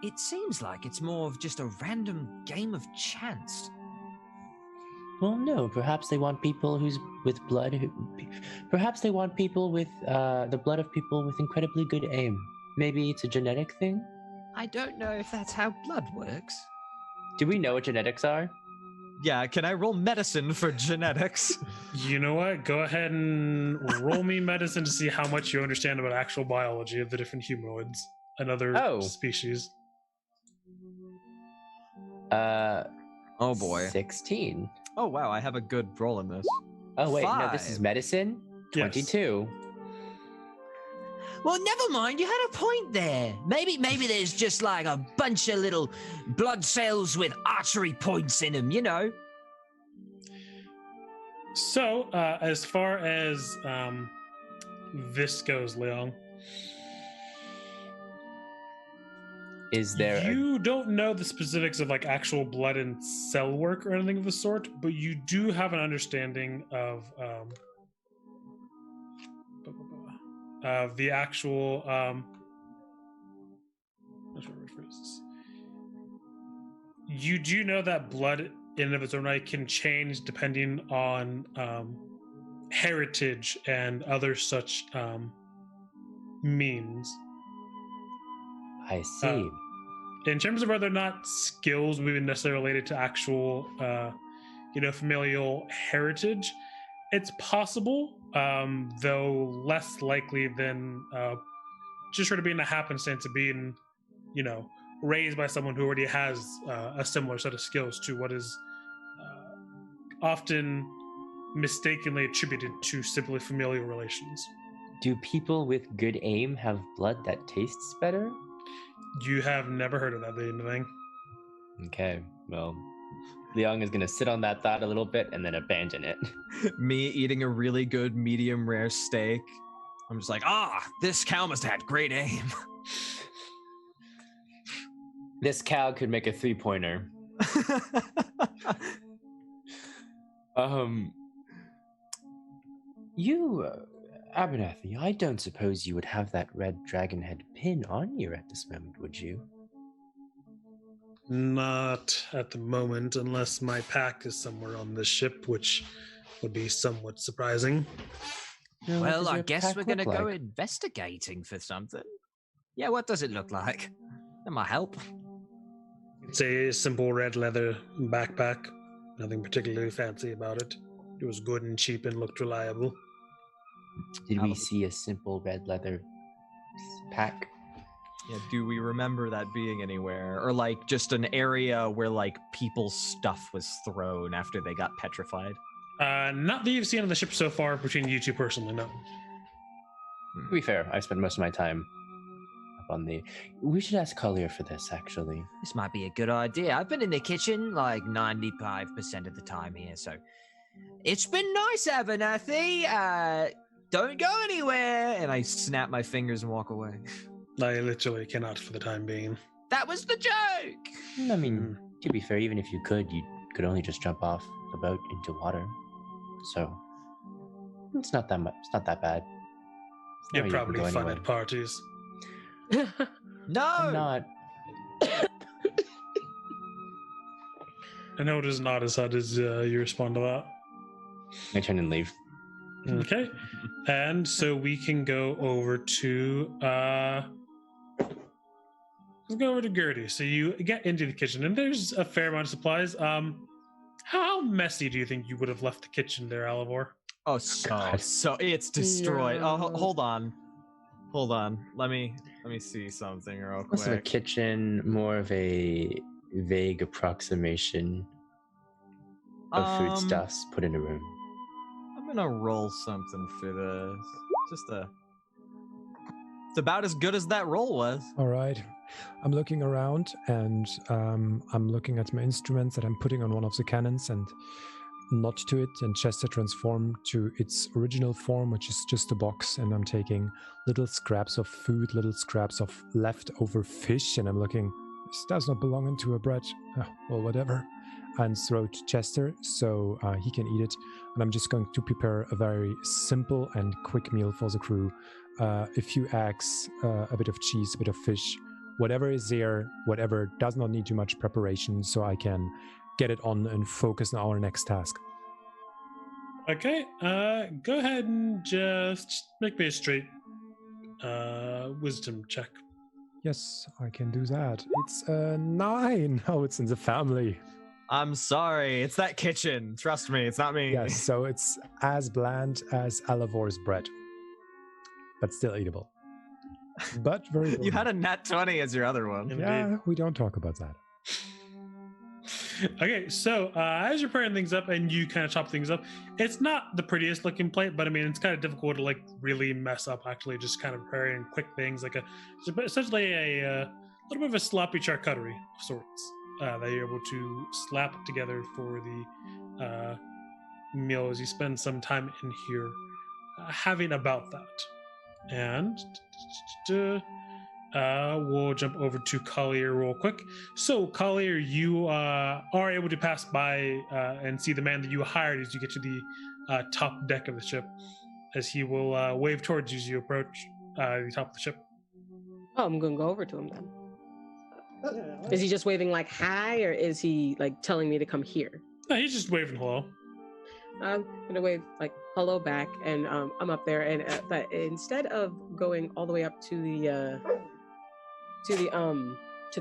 it seems like it's more of just a random game of chance. Well, no. Perhaps they want people with blood. Perhaps they want people with the blood of people with incredibly good aim. Maybe it's a genetic thing. I don't know if that's how blood works. Do we know what genetics are? Yeah, can I roll medicine for genetics? You know what? Go ahead and roll me medicine to see how much you understand about actual biology of the different humanoids and other species. Oh boy. 16. Oh wow, I have a good roll in this. Oh wait, no, this is 5. medicine. Yes. 22. Well, never mind. You had a point there. Maybe there's just like a bunch of little blood cells with artery points in them, you know. So, as far as this goes, Leon, Is there? you don't know the specifics of like actual blood and cell work or anything of the sort, but you do have an understanding of the actual. How should I rephrase this? You do know that blood in and of its own right can change depending on heritage and other such means. I see. In terms of whether or not skills would be necessarily related to actual, familial heritage, it's possible, though less likely than just sort of being a happenstance of being, raised by someone who already has a similar set of skills to what is often mistakenly attributed to simply familial relations. Do people with good aim have blood that tastes better? You have never heard of that being a thing. Okay, well, Liang is going to sit on that thought a little bit and then abandon it. Me eating a really good medium rare steak. I'm just like, this cow must have had great aim. This cow could make a 3-pointer. Abernathy, I don't suppose you would have that red dragon head pin on you at this moment, would you? Not at the moment, unless my pack is somewhere on this ship, which would be somewhat surprising. Now, what Well, does I your guess pack we're going to look go like? investigating for something. Yeah, what does it look like? That might help. It's a simple red leather backpack. Nothing particularly fancy about it. It was good and cheap and looked reliable. Did we see a simple red leather pack? Yeah, do we remember that being anywhere? Or like just an area where like people's stuff was thrown after they got petrified? Not that you've seen on the ship so far between you two personally, no. To be fair, I spent most of my time up on the... We should ask Collier for this, actually. This might be a good idea. I've been in the kitchen like 95% of the time here, so it's been nice, Abernathy. Don't go anywhere. And I snap my fingers and walk away. I literally cannot for the time being. That was the joke. I mean, to be fair, even if you could only just jump off the boat into water. So, it's not that much. It's not that bad. It's You're not where you can probably go fun anyway. at parties. No! I'm not. I know it is not as hard as you respond to that. I turn and leave. Okay. And so we can go over to let's go over to Gertie. So you get into the kitchen and there's a fair amount of supplies. How messy do you think you would have left the kitchen there, Alivor? Oh, God. so it's destroyed. Yeah. Oh, hold on. Let me see something real Less of a quick. kitchen, more of a vague approximation of foodstuffs put in a room. I'm gonna roll something for this. It's about as good as that roll was. All right. I'm looking around and I'm looking at my instruments that I'm putting on one of the cannons and nod to it, and Chester transform to its original form, which is just a box, and I'm taking little scraps of food, little scraps of leftover fish, and I'm looking, this does not belong into a bread, well, whatever, and throw it to Chester so he can eat it. And I'm just going to prepare a very simple and quick meal for the crew. A few eggs, a bit of cheese, a bit of fish, whatever is there, whatever does not need too much preparation, so I can get it on and focus on our next task. Okay. Go ahead and just make me a straight wisdom check. Yes, I can do that. It's a 9. Oh, it's in the family. I'm sorry, it's that kitchen. Trust me, it's not me. Yes, so it's as bland as Alivor's bread, but still eatable. But very You had a nat 20 as your other one. Indeed. Yeah, we don't talk about that. Okay, so as you're pairing things up and you kind of chop things up, it's not the prettiest looking plate, but I mean it's kind of difficult to like really mess up. Actually, just kind of preparing quick things like essentially a little bit of a sloppy charcuterie of sorts that you're able to slap together for the meal as you spend some time in here having about that. And we'll jump over to Collier real quick. So, Collier, you are able to pass by and see the man that you hired as you get to the top deck of the ship, as he will wave towards you as you approach the top of the ship. Oh, I'm gonna go over to him then. Is he just waving like hi, or is he like telling me to come here? No, he's just waving hello. I'm gonna wave like hello back, and I'm up there, and but instead of going all the way up to the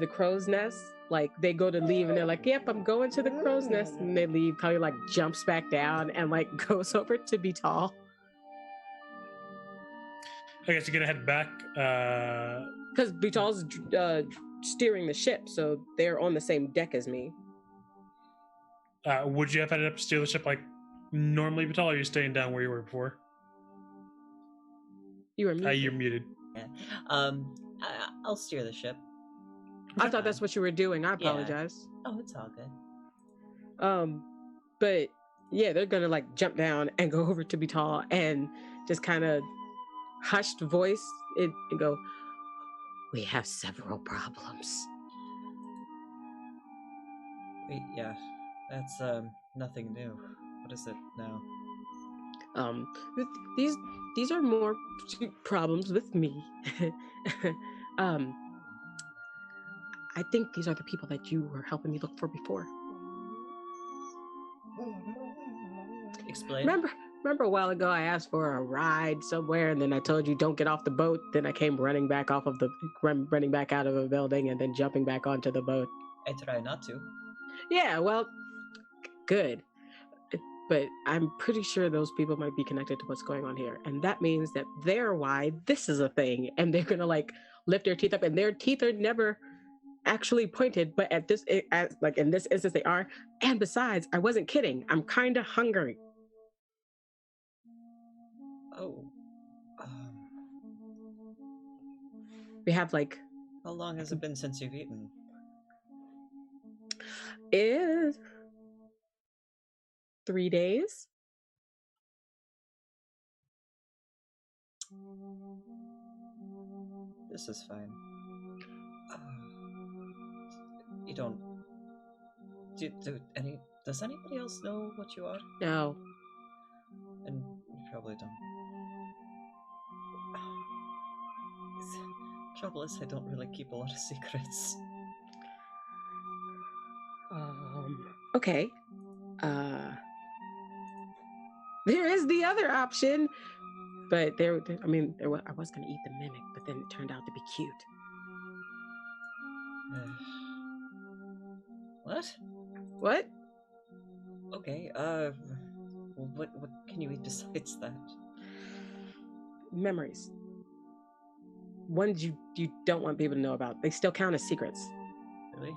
crow's nest, like they go to leave, and they're like, "Yep, I'm going to the crow's nest," and they leave. Kali like jumps back down and like goes over to Betal. I guess you're gonna head back. Because Betal's steering the ship, so they're on the same deck as me. Would you have headed up to steer the ship like normally, Betal, or are you staying down where you were before? You were muted. You're muted. Yeah. I'll steer the ship. I thought that's what you were doing. I apologize. Yeah. Oh, it's all good. But yeah, they're gonna like jump down and go over to Betal and just kind of hushed voice and go, "We have several problems." Wait, yeah, that's nothing new. What is it now? These are more problems with me. I think these are the people that you were helping me look for before. Explain. Remember a while ago I asked for a ride somewhere, and then I told you don't get off the boat. Then I came running back out of a building and then jumping back onto the boat. I try not to. Yeah, well, good. But I'm pretty sure those people might be connected to what's going on here. And that means that they're why this is a thing. And they're going to like lift their teeth up, and their teeth are never actually pointed. But in this instance, they are. And besides, I wasn't kidding. I'm kind of hungry. Oh. We have like... How long has it been since you've eaten? Is 3 days. This is fine. You don't... Does anybody else know what you are? No. And you probably don't. Trouble is, I don't really keep a lot of secrets. Okay. There is the other option, but I was gonna eat the mimic, but then it turned out to be cute. What? Okay, what can you eat besides that? Memories. Ones you don't want people to know about. They still count as secrets. Really?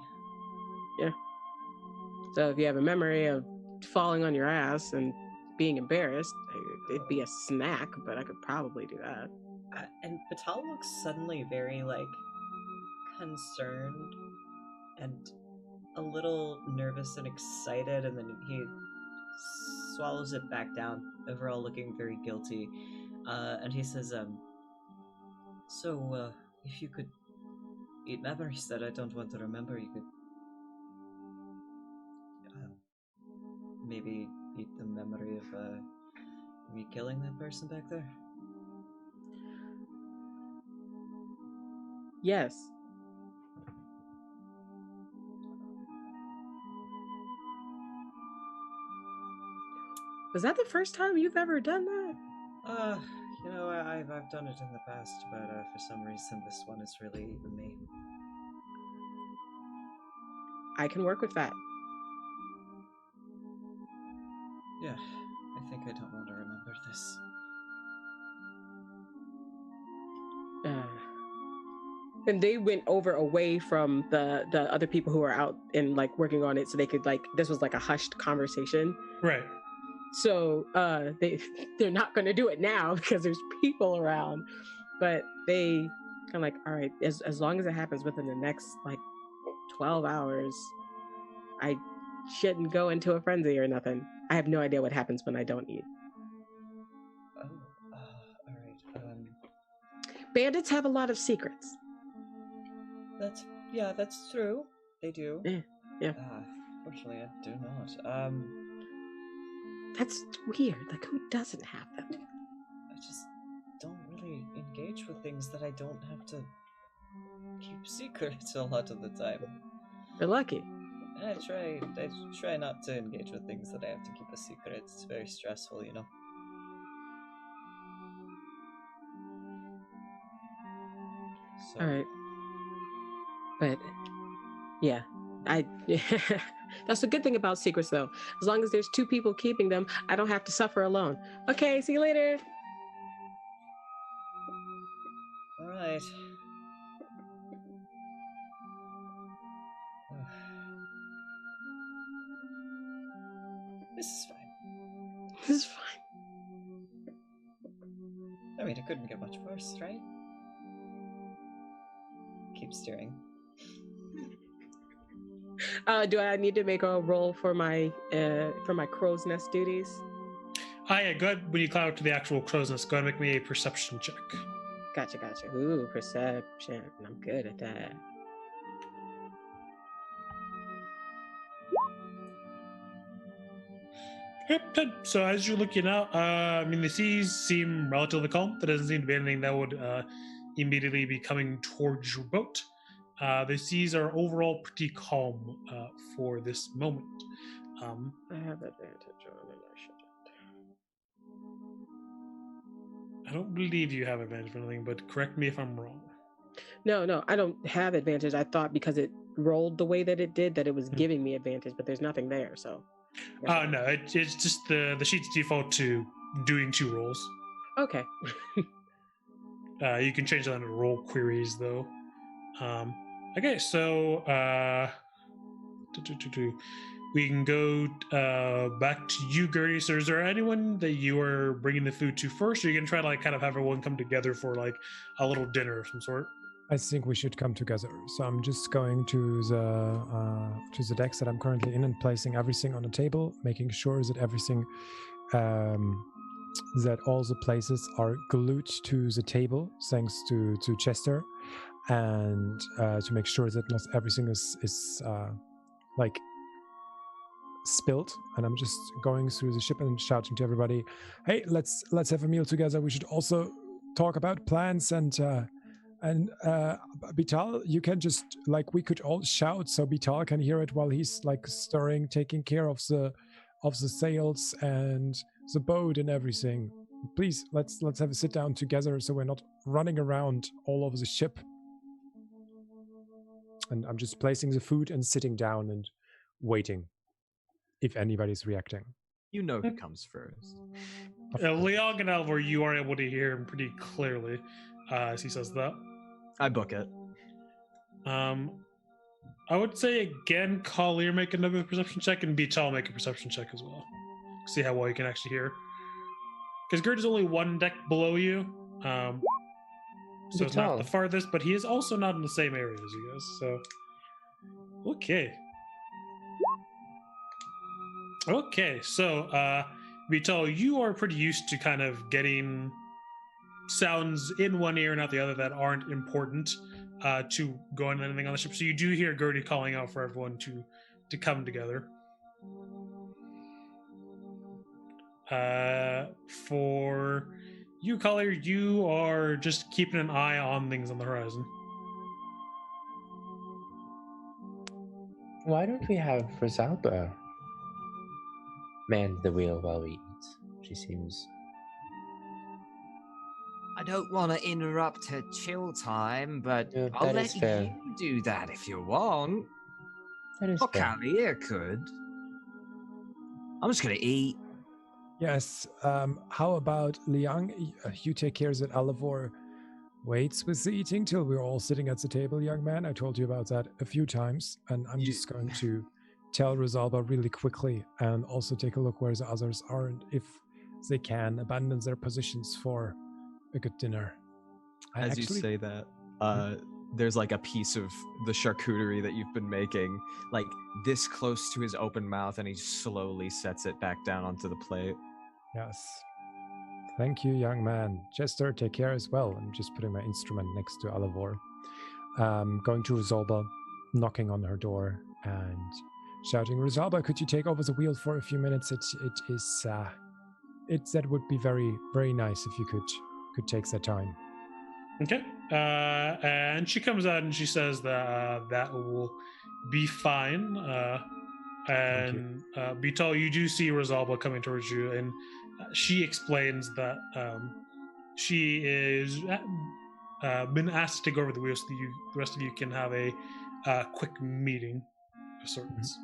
Yeah. So if you have a memory of falling on your ass and being embarrassed, it'd be a snack, but I could probably do that. And Betal looks suddenly very, like, concerned and a little nervous and excited, and then he swallows it back down, overall looking very guilty. And he says, so, if you could eat memories that I don't want to remember, you could maybe eat the memory of me killing that person back there? Yes. Was that the first time you've ever done that? I've done it in the past, but for some reason this one is really even me. I can work with that. Yeah, I think I don't want to remember this. And they went over away from the other people who are out and like working on it, so they could like this was like a hushed conversation. Right. So they're not going to do it now because there's people around, but they kind of like, all right, as long as it happens within the next like 12 hours, I shouldn't go into a frenzy or nothing. I have no idea what happens when I don't eat. All right. Bandits have a lot of secrets. That's true. They do. Yeah. Fortunately, I do not. That's weird. Like, who doesn't have them? I just don't really engage with things that I don't have to keep secrets a lot of the time. You're lucky. I try not to engage with things that I have to keep a secret. It's very stressful, you know. So. All right. But yeah, that's the good thing about secrets, though. As long as there's two people keeping them, I don't have to suffer alone. Okay, see you later. All right. This is fine. This is fine. I mean, it couldn't get much worse, right? Keep steering. Do I need to make a roll for my crow's nest duties? Yeah, go ahead. When you climb up to the actual crow's nest, go ahead and make me a perception check. Gotcha. Ooh, perception. I'm good at that. Yep. So as you're looking out, I mean, the seas seem relatively calm. There doesn't seem to be anything that would immediately be coming towards your boat. The seas are overall pretty calm for this moment. I have advantage on it. I don't believe you have advantage for anything, but correct me if I'm wrong. No, I don't have advantage. I thought because it rolled the way that it did that it was giving me advantage, but there's nothing there, so. No, it's just the sheets default to doing 2 rolls. Okay. You can change that into roll queries, though. Okay, so we can go back to you, Gertie. So is there anyone that you are bringing the food to first, or you can try to like kind of have everyone come together for like a little dinner of some sort? I think we should come together. So I'm just going to the decks that I'm currently in and placing everything on the table, making sure that everything, that all the places are glued to the table, thanks to Chester, and to make sure that not everything is like spilt. And I'm just going through the ship and shouting to everybody, "Hey, let's have a meal together. We should also talk about plans and Bital, you can just like we could all shout so Bital can hear it while he's like stirring, taking care of the sails and the boat and everything. Please, let's have a sit down together so we're not running around all over the ship." And I'm just placing the food and sitting down and waiting if anybody's reacting. You know who comes first. Leong and Alvor, you are able to hear him pretty clearly as he says that. I book it. I would say again, Collier make another perception check, and Bichal make a perception check as well. See how well you can actually hear. Because Gert is only 1 deck below you, so it's not the farthest, but he is also not in the same area as you guys. So, okay. So, Bichal, you are pretty used to kind of getting sounds in one ear and out the other that aren't important to go on anything on the ship. So you do hear Gertie calling out for everyone to come together. For you, Collier, you are just keeping an eye on things on the horizon. Why don't we have Rosalba man the wheel while we eat? She seems... I don't want to interrupt her chill time, but Yeah, I'll that let is fair. you do that if you want. That is Or fair. Callier could. I'm just gonna eat. Yes. How about Liang? You take care that Alivor waits with the eating till we're all sitting at the table, young man. I told you about that a few times, and I'm just going to tell Rosalba really quickly and also take a look where the others are and if they can abandon their positions for a good dinner. As you say that, there's like a piece of the charcuterie that you've been making, like this close to his open mouth, and he slowly sets it back down onto the plate. Yes. Thank you, young man. Jester, take care as well. I'm just putting my instrument next to Alivor. Going to Rosalba, knocking on her door and shouting, Rosalba, could you take over the wheel for a few minutes? That would be very, very nice if you could take that time. Okay. And she comes out and she says that that will be fine. And Vital, you do see Rosalba coming towards you, and she explains that she is been asked to take over the wheel so that the rest of you can have a quick meeting of sorts.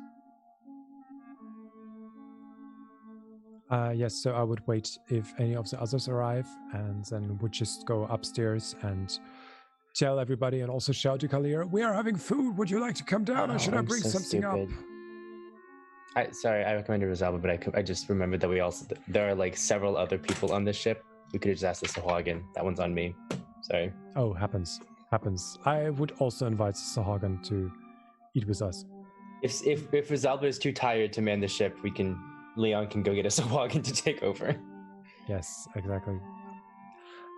Yes, so I would wait if any of the others arrive, and then would just go upstairs and tell everybody and also shout to Kalir, we are having food, would you like to come down, or should I bring something up? Sorry, I recommended Rosalba, but I just remembered that there are like several other people on this ship. We could have just asked the Sahuagin. That one's on me. Sorry. Oh, happens. I would also invite Sahuagin to eat with us. If Rosalba is too tired to man the ship, Leon can go get a Sahuagin to take over. Yes, exactly.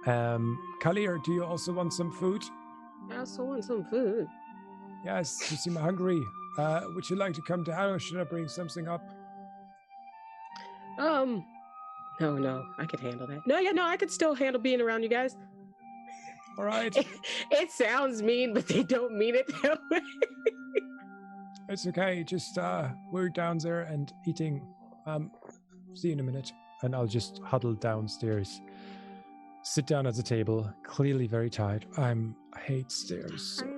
Kalir, do you also want some food? I also want some food. Yes, you seem hungry. Would you like to come down, or should I bring something up? No, I could handle that. No, I could still handle being around you guys. All right. It sounds mean, but they don't mean it that way. It's okay. Just we're down there and eating. See you in a minute. And I'll just huddle downstairs, sit down at the table, clearly very tired. I hate stairs so much.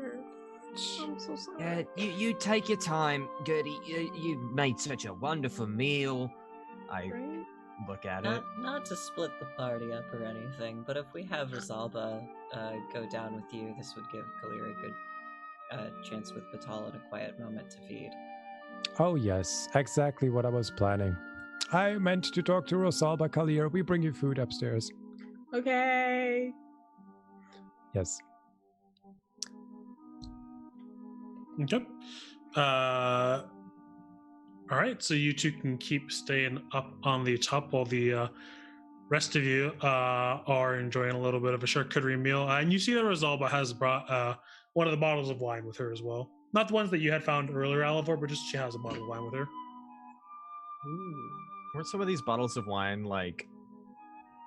I'm so sorry. Yeah, you take your time, Gertie. You made such a wonderful meal. I look at it. Not to split the party up or anything, but if we have Rosalba go down with you, this would give Kalir a good chance with Vital and a quiet moment to feed. Oh yes, exactly what I was planning. I meant to talk to Rosalba. Kalir, we bring you food upstairs. Okay. Yes. Okay. All right, so you two can keep staying up on the top while the rest of you are enjoying a little bit of a charcuterie meal. And you see that Rosalba has brought one of the bottles of wine with her as well. Not the ones that you had found earlier, Alivor, but just she has a bottle of wine with her. Ooh. Weren't some of these bottles of wine like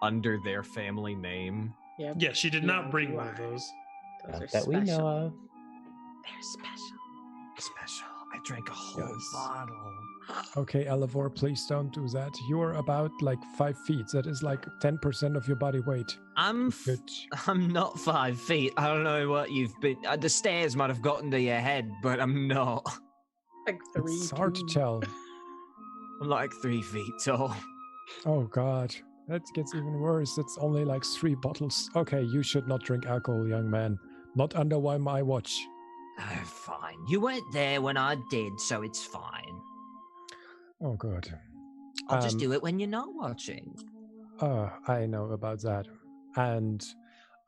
under their family name? Yep. Yeah, she did not bring one of those. Those are That special. we know of. They're special. Special. I drank a whole Yes. bottle. Okay, Alivor, please don't do that. You're about like 5 feet. That is like 10% of your body weight. I'm Good. not 5 feet. I don't know what you've been. The stairs might have gotten to your head, but I'm not. Like 3. It's hard to tell. I'm like 3 feet tall. Oh God, that gets even worse. That's only like 3 bottles. Okay, you should not drink alcohol, young man. Not under my watch. Oh, fine. You weren't there when I did, so it's fine. Oh God. I'll just do it when you're not watching. I know about that. And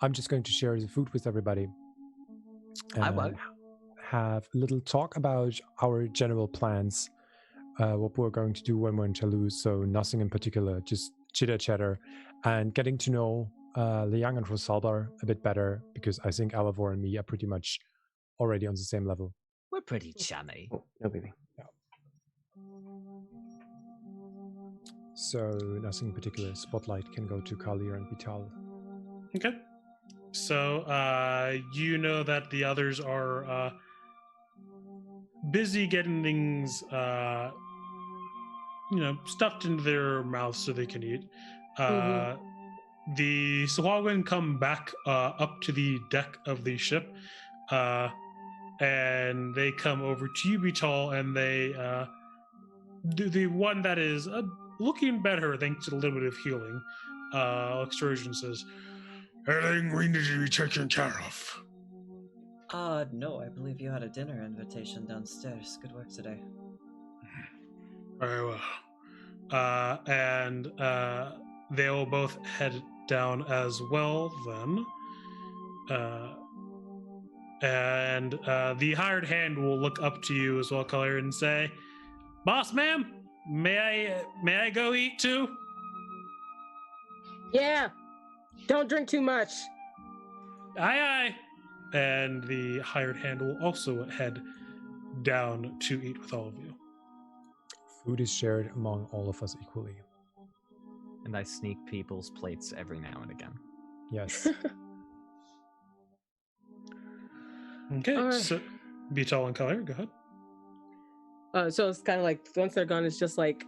I'm just going to share the food with everybody. I won't. Have a little talk about our general plans, what we're going to do when we're in Toulouse. So nothing in particular, just chitter chatter and getting to know Liang and Rosalba a bit better, because I think Alivor and me are pretty much already on the same level. We're pretty chummy. Oh, no, baby. So nothing in particular. Spotlight can go to Kalir and Vital. Okay. So you know that the others are busy getting things stuffed into their mouths so they can eat. The Sahuagin come back up to the deck of the ship, and they come over to you, Vital, and they the one that is looking better thanks to a little bit of healing. Extortion says, Anything we need to be taken care of? No, I believe you had a dinner invitation downstairs. Good work today. Very well. And they will both head down as well then. And the hired hand will look up to you as well, Collier, and say, "Boss, ma'am, may I go eat too?" Yeah. Don't drink too much. Aye, aye. And the hired hand will also head down to eat with all of you. Food is shared among all of us equally. And I sneak people's plates every now and again. Yes. Okay, All right. so Beetle and Collier, go ahead. So it's kind of like once they're gone, it's just like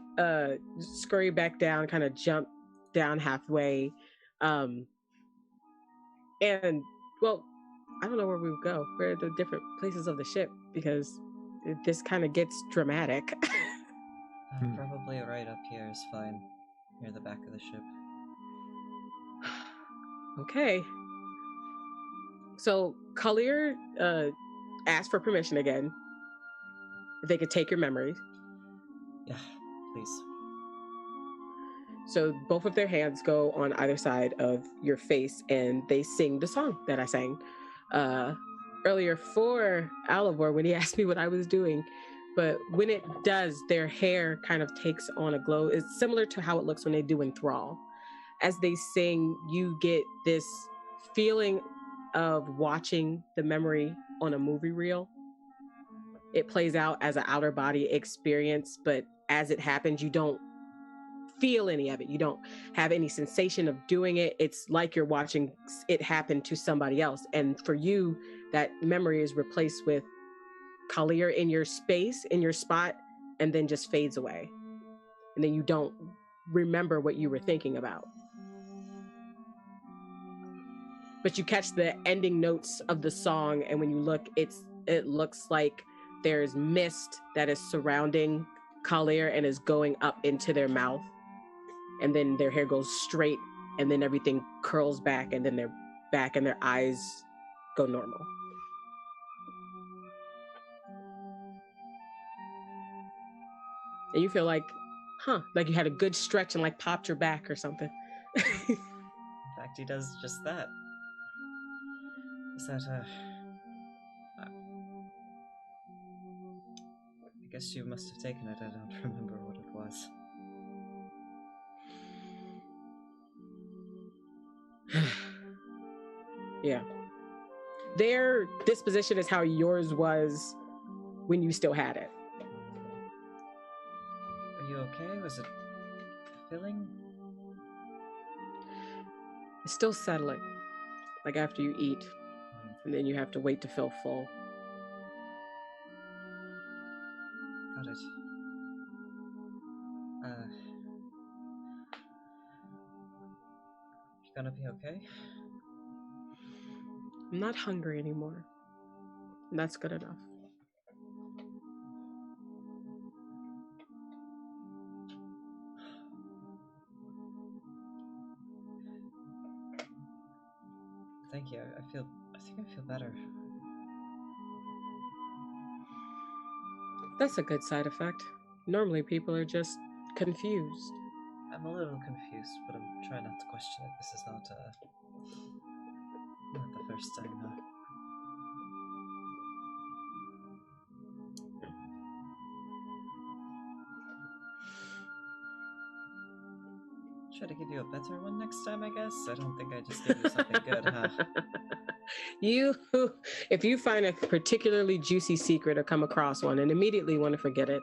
scurry back down, kind of jump down halfway, and well, I don't know where we would go. Where are the different places of the ship? Because this kind of gets dramatic. Probably right up here is fine, near the back of the ship. Okay. So Collier asked for permission again. If they could take your memories. Yeah, please. So both of their hands go on either side of your face and they sing the song that I sang earlier for Alivor when he asked me what I was doing. But when it does, their hair kind of takes on a glow. It's similar to how it looks when they do Enthrall. As they sing, you get this feeling of watching the memory on a movie reel. It plays out as an outer body experience, but as it happens, you don't feel any of it. You don't have any sensation of doing it. It's like you're watching it happen to somebody else. And for you, that memory is replaced with Collier in your space, in your spot, and then just fades away. And then you don't remember what you were thinking about. But you catch the ending notes of the song, and when you look, it looks like there's mist that is surrounding Collier and is going up into their mouth. And then their hair goes straight, and then everything curls back, and then they're back, and their eyes go normal. And you feel like, like you had a good stretch and like popped your back or something. In fact, he does just that. Is that, I guess you must have taken it. I don't remember what it was. Yeah. Their disposition is how yours was when you still had it. Are you okay? Was it filling? It's still settling. Like after you eat. And then you have to wait to feel full. Got it. You gonna be okay? I'm not hungry anymore. And that's good enough. Thank you. I think I feel better. That's a good side effect. Normally people are just confused. I'm a little confused, but I'm trying not to question it. This is not the first time. Try to give you a better one next time, I guess. I don't think I just gave you something good, huh? If you find a particularly juicy secret or come across one and immediately want to forget it,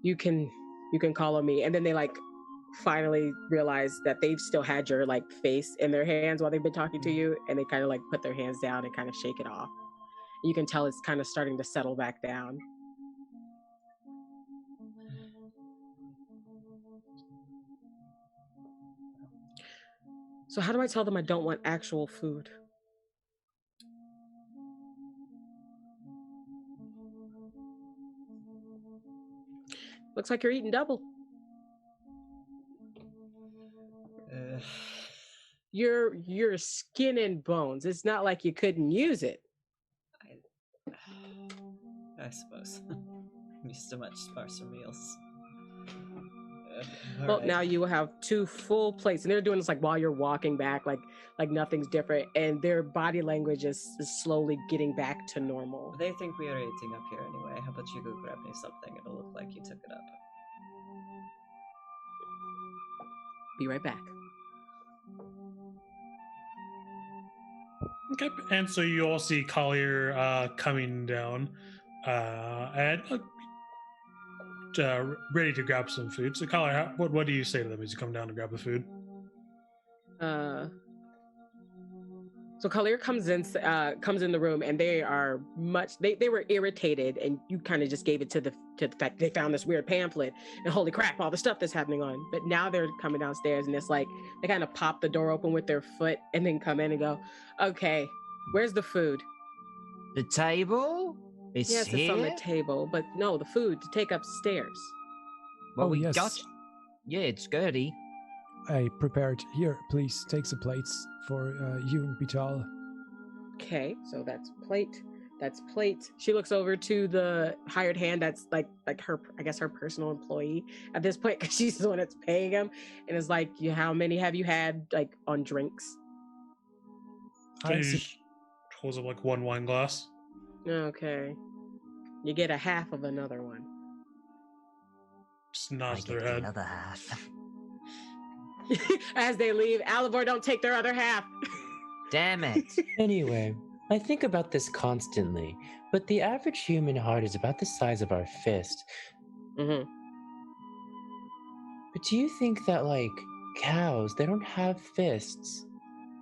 you can call on me. And then they like finally realize that they've still had your like face in their hands while they've been talking to you, and they kind of like put their hands down and kind of shake it off. You can tell it's kind of starting to settle back down. So how do I tell them I don't want actual food? Looks like you're eating double. you're skin and bones. It's not like you couldn't use it. I suppose. I'm used to much sparser meals. Well, now you will have 2 full plates, and they're doing this like while you're walking back, like nothing's different, and their body language is slowly getting back to normal. They think we are eating up here anyway. How about you go grab me something? It'll look like you took it up. Be right back. Okay, and so you all see Collier coming down and ready to grab some food. So Collier, what do you say to them as you come down to grab the food? So Collier comes in the room, and they are they were irritated, and you kind of just gave it to the fact they found this weird pamphlet, and holy crap, all the stuff that's happening on. But now they're coming downstairs, and it's like they kind of pop the door open with their foot, and then come in and go, "Okay, where's the food?" The table? It's yes, here? it's on the table, but no, the food to take upstairs. Well, Oh, we yes. got... Yeah, it's Gertie. I prepared. Here, please take the plates for you and Vital. Okay, so that's plate. That's plate. She looks over to the hired hand. That's like her, I guess, her personal employee at this point, because she's the one that's paying him. And it's like, how many have you had like on drinks? I just holds up like 1 wine glass. Okay, you get a half of another one. Just nods I their get the head. other half. As they leave, Alivor, don't take their other half. Damn it. Anyway, I think about this constantly, but the average human heart is about the size of our fist. Mm-hmm. But do you think that, like, cows, they don't have fists?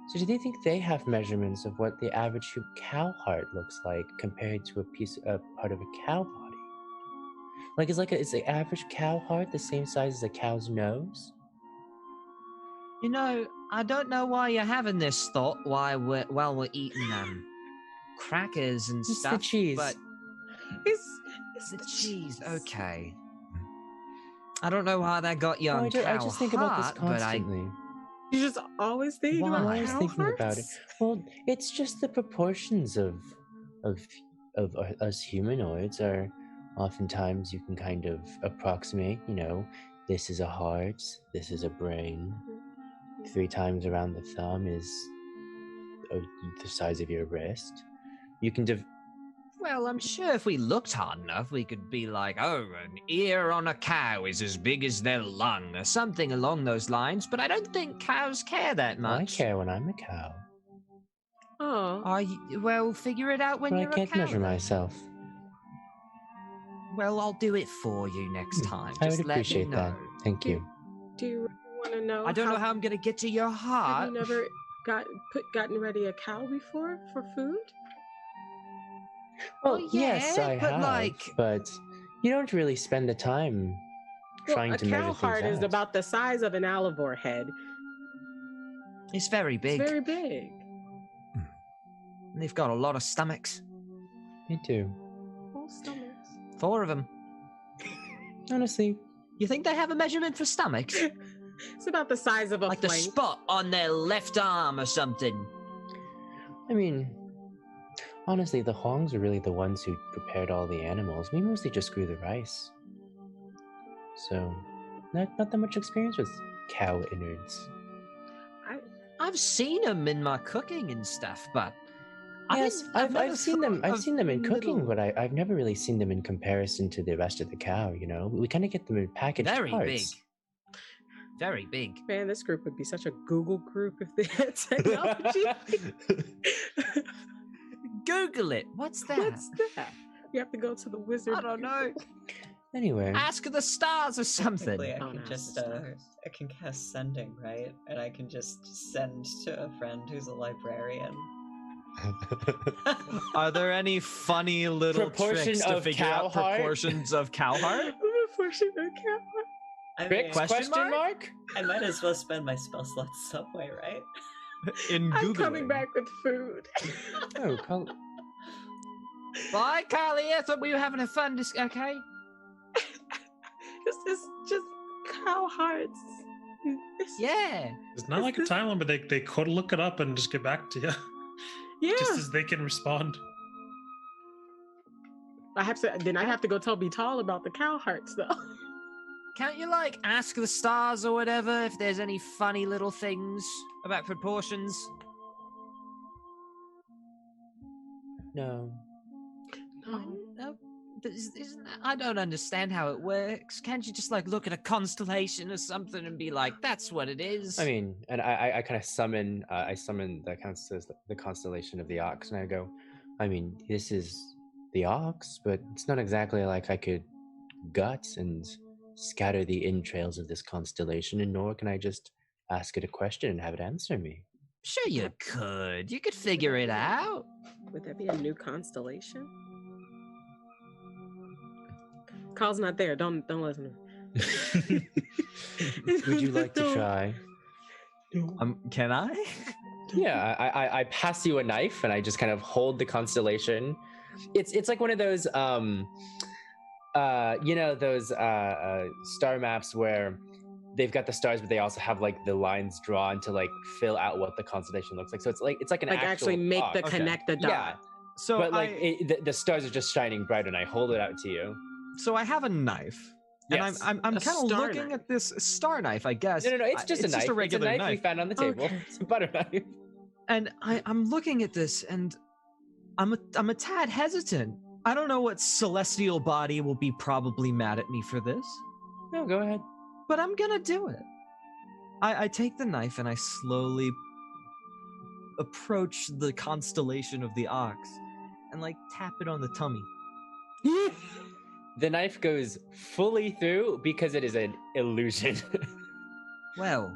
So do they think they have measurements of what the average cow heart looks like compared to a part of a cow body? Like, is the average cow heart the same size as a cow's nose? You know, I don't know why you're having this thought while we're eating crackers and It's stuff. the cheese. But It's the cheese, okay. I don't know how that got you on I cow just think about this heart, but constantly. You just always think Why? about I'm always cow thinking about it. hearts? Well, it's just the proportions of us humanoids are oftentimes you can kind of approximate, this is a heart, this is a brain. 3 times around the thumb is the size of your wrist. You can well, I'm sure if we looked hard enough, we could be like, oh, an ear on a cow is as big as their lung, or something along those lines, but I don't think cows care that much. I care when I'm a cow. Oh, Well, figure it out when But I you're can't a cow. measure then. myself. Well, I'll do it for you next time. I Just would let me appreciate that. know. Thank you. do you really want to know? I don't know how I'm gonna get to your Have heart. you never gotten ready a cow before for food? Well, Well, yes, yeah, I but, have, like- but you don't really spend the time trying a to measure cow things heart is out. about the size of an Alivor head. It's very big. It's very big. They've got a lot of stomachs. They do. Full stomachs. 4 of them. Honestly, You think they have a measurement for stomachs? It's about the size of a Like the plank. spot on their left arm or something. I mean, honestly, the Huangs are really the ones who prepared all the animals. We mostly just grew the rice. So, not that much experience with cow innards. I've seen them in my cooking and stuff, but Yes, I've never I've seen them. thought I've of seen them in cooking, little- but I've never really seen them in comparison to the rest of the cow. We kind of get them in packaged Very parts. big. Very big. Man, this group would be such a Google group if they had technology. Google it. What's that? What's that? You have to go to the wizard. I don't know. Anyway, Ask the stars or something. Technically, I Oh, can no, just it's not. I can cast sending, right? And I can just send to a friend who's a librarian. Are there any funny little Proportion tricks to of figure out cow heart? proportions of cow heart? Proportion of cow heart. I Rick, mean, Question mark? I might as well spend my spell slots some way, right? In I'm Googling. coming back with food. Oh, Bye, Carly. I thought we were having a fun okay? Just cow hearts. Yeah. It's not like a time limit, but they could look it up and just get back to you. Yeah. Just as they can respond. I have to go tell Vital about the cow hearts though. Can't you, like, ask the stars or whatever if there's any funny little things about proportions? No. I don't understand how it works. Can't you just, like, look at a constellation or something and be like, that's what it is? I mean, and I kind of summon, the constellation of the Ox, and I go, I mean, this is the Ox, but it's not exactly like I could gut and scatter the entrails of this constellation, and nor can I just ask it a question and have it answer me. Sure you could. You could figure it out. Would that be a new constellation? Carl's not there. Don't listen to him. Would you like to try? Can I? Yeah, I pass you a knife and I just kind of hold the constellation. It's like one of those those star maps where they've got the stars, but they also have like the lines drawn to like fill out what the constellation looks like. So it's like an actually make the connect the dot. Yeah. So but like the stars are just shining bright, and I hold it out to you. So I have a knife. Yes. And I'm A kind of star looking knife. at this star knife, I guess. No, it's just a knife. Just a regular it's a knife we knife. found on the table. Okay. It's a butter knife. And I'm looking at this, and I'm a tad hesitant. I don't know what celestial body will be probably mad at me for this, No, go ahead. but I'm gonna do it. I take the knife and I slowly approach the constellation of the Ox and like tap it on the tummy. The knife goes fully through because it is an illusion. Well,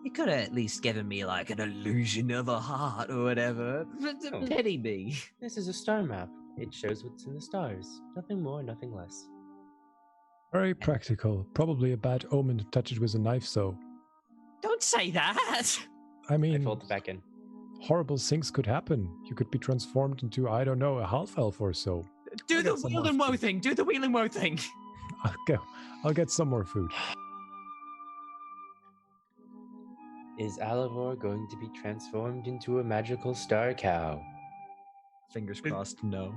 you could have at least given me like an illusion of a heart or whatever. Oh. Pity me. This is a star map. It shows what's in the stars. Nothing more, nothing less. Very practical. Probably a bad omen to touch it with a knife, so. Don't say that. I I mean, fold it back in. horrible things could happen. You could be transformed into, I don't know, a half-elf or so. Do I'll the get some wheel more and woe food. thing. Do the wheel and woe thing. I'll get some more food. Is Alivor going to be transformed into a magical star cow? Fingers crossed, no.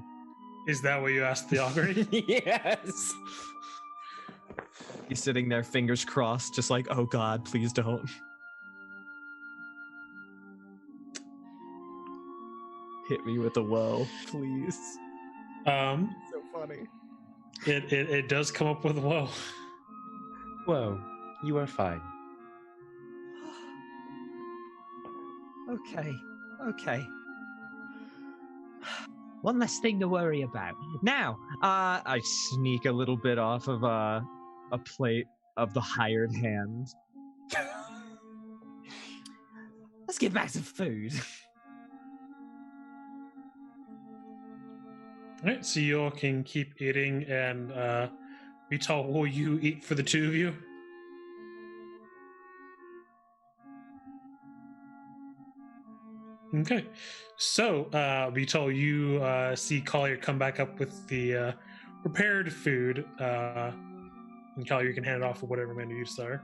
Is that what you asked the augury? Yes. He's sitting there, fingers crossed, just like, oh god, please don't. Hit me with a woe, please. So funny. It does come up with woe. Whoa, you are fine. Okay. One less thing to worry about. Now, I sneak a little bit off of a plate of the hired hand. let's get back to food. All right, so you all can keep eating, and Vital, will you eat for the two of you? Okay, so Vital, you see Collier come back up with the prepared food, and Collier, you can hand it off for whatever menu you desire.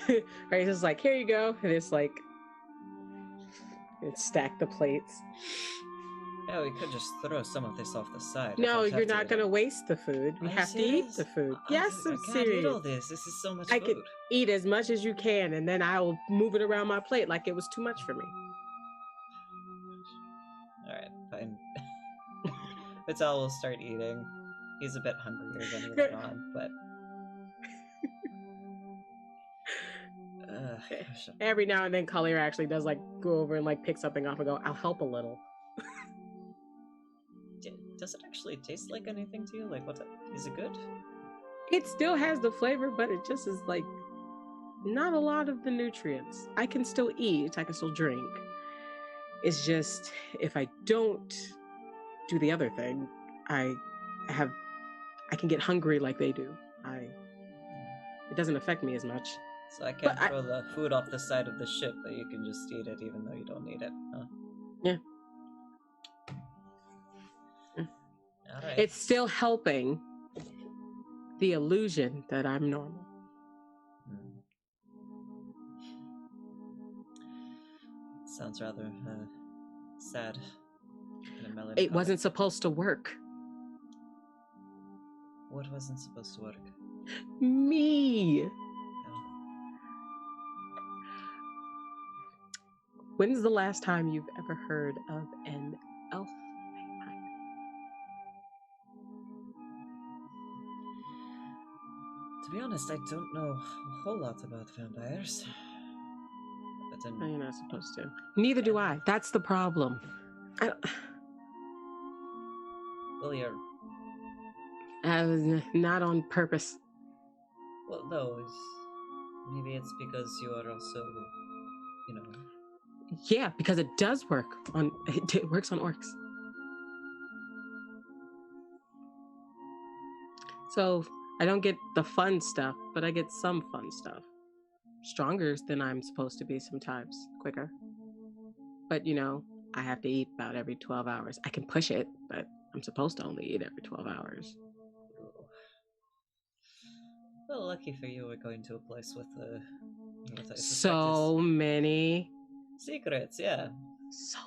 Right, it's just like, here you go. And it's like, stack the plates. Yeah, we could just throw some of this off the side. No, I don't you're have not to- gonna waste the food. You Are you have to eat serious? the food. I- Yes, I I'm can't serious. eat all this. This is so much I food. could eat as much as you can, and then I'll move it around my plate like it was too much for me. Alright, fine. Vital will start eating. He's a bit hungrier than he was on, but... gosh. Every now and then, Collier actually does like go over and like pick something off and go, "I'll help a little." Does it actually taste like anything to you? Like, is it good? It still has the flavor, but it just is like not a lot of the nutrients. I can still eat, I can still drink. It's just if I don't do the other thing, I can get hungry like they do. It doesn't affect me as much. So I can't But throw the food off the side of the ship, but you can just eat it even though you don't need it, huh? Yeah. Alright. It's still helping the illusion that I'm normal. Sounds rather sad. It wasn't supposed to work. What wasn't supposed to work? Me. When's the last time you've ever heard of an elf vampire? To be honest, I don't know a whole lot about vampires. No, you're not supposed to. Neither do I. That's the problem. Well, you're... Not on purpose. Well, no, maybe it's because you are also, you know... Yeah, because it does work on... It works on orcs. So, I don't get the fun stuff, but I get some fun stuff. Stronger than I'm supposed to be sometimes, quicker. But, you know, I have to eat about every 12 hours. I can push it, but I'm supposed to only eat every 12 hours. Well, lucky for you, we're going to a place with so many secrets, yeah. So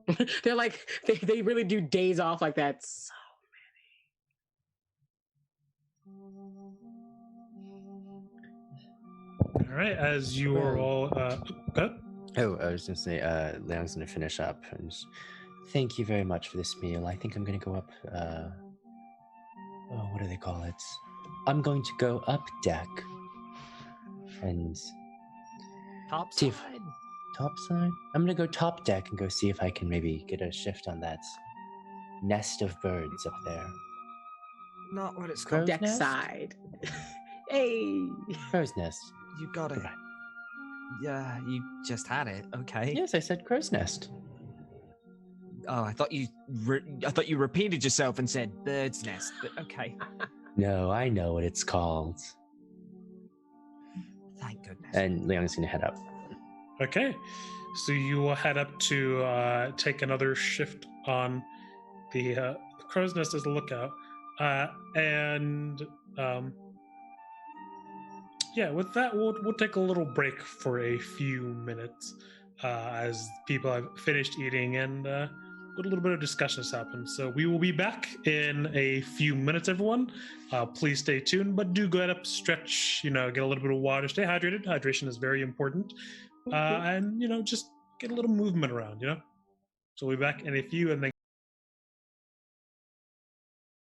many. They're like, they really do days off like that. So All right, as you are all... Oh, I was going to say, Leon's going to finish up. And just, thank you very much for this meal. I think I'm going to go up... what do they call it? I'm going to go up deck. And... Topside? Topside? I'm going to go top deck and go see if I can maybe get a shift on that nest of birds up there. Not what it's called. Deck side. Hey! Crow's nest. You got it. Right. Yeah, you just had it. Okay. Yes, I said crow's nest. Oh, I thought you repeated yourself and said bird's nest, but okay. No, I know what it's called. Thank goodness. And Leon's going to head up. Okay, so you will head up to take another shift on the crow's nest as a lookout. Yeah, with that, we'll take a little break for a few minutes as people have finished eating and a little bit of discussion has happened. So we will be back in a few minutes, everyone. Please stay tuned, but do go ahead up, stretch, get a little bit of water, stay hydrated. Hydration is very important. And, just get a little movement around, So we'll be back in a few and then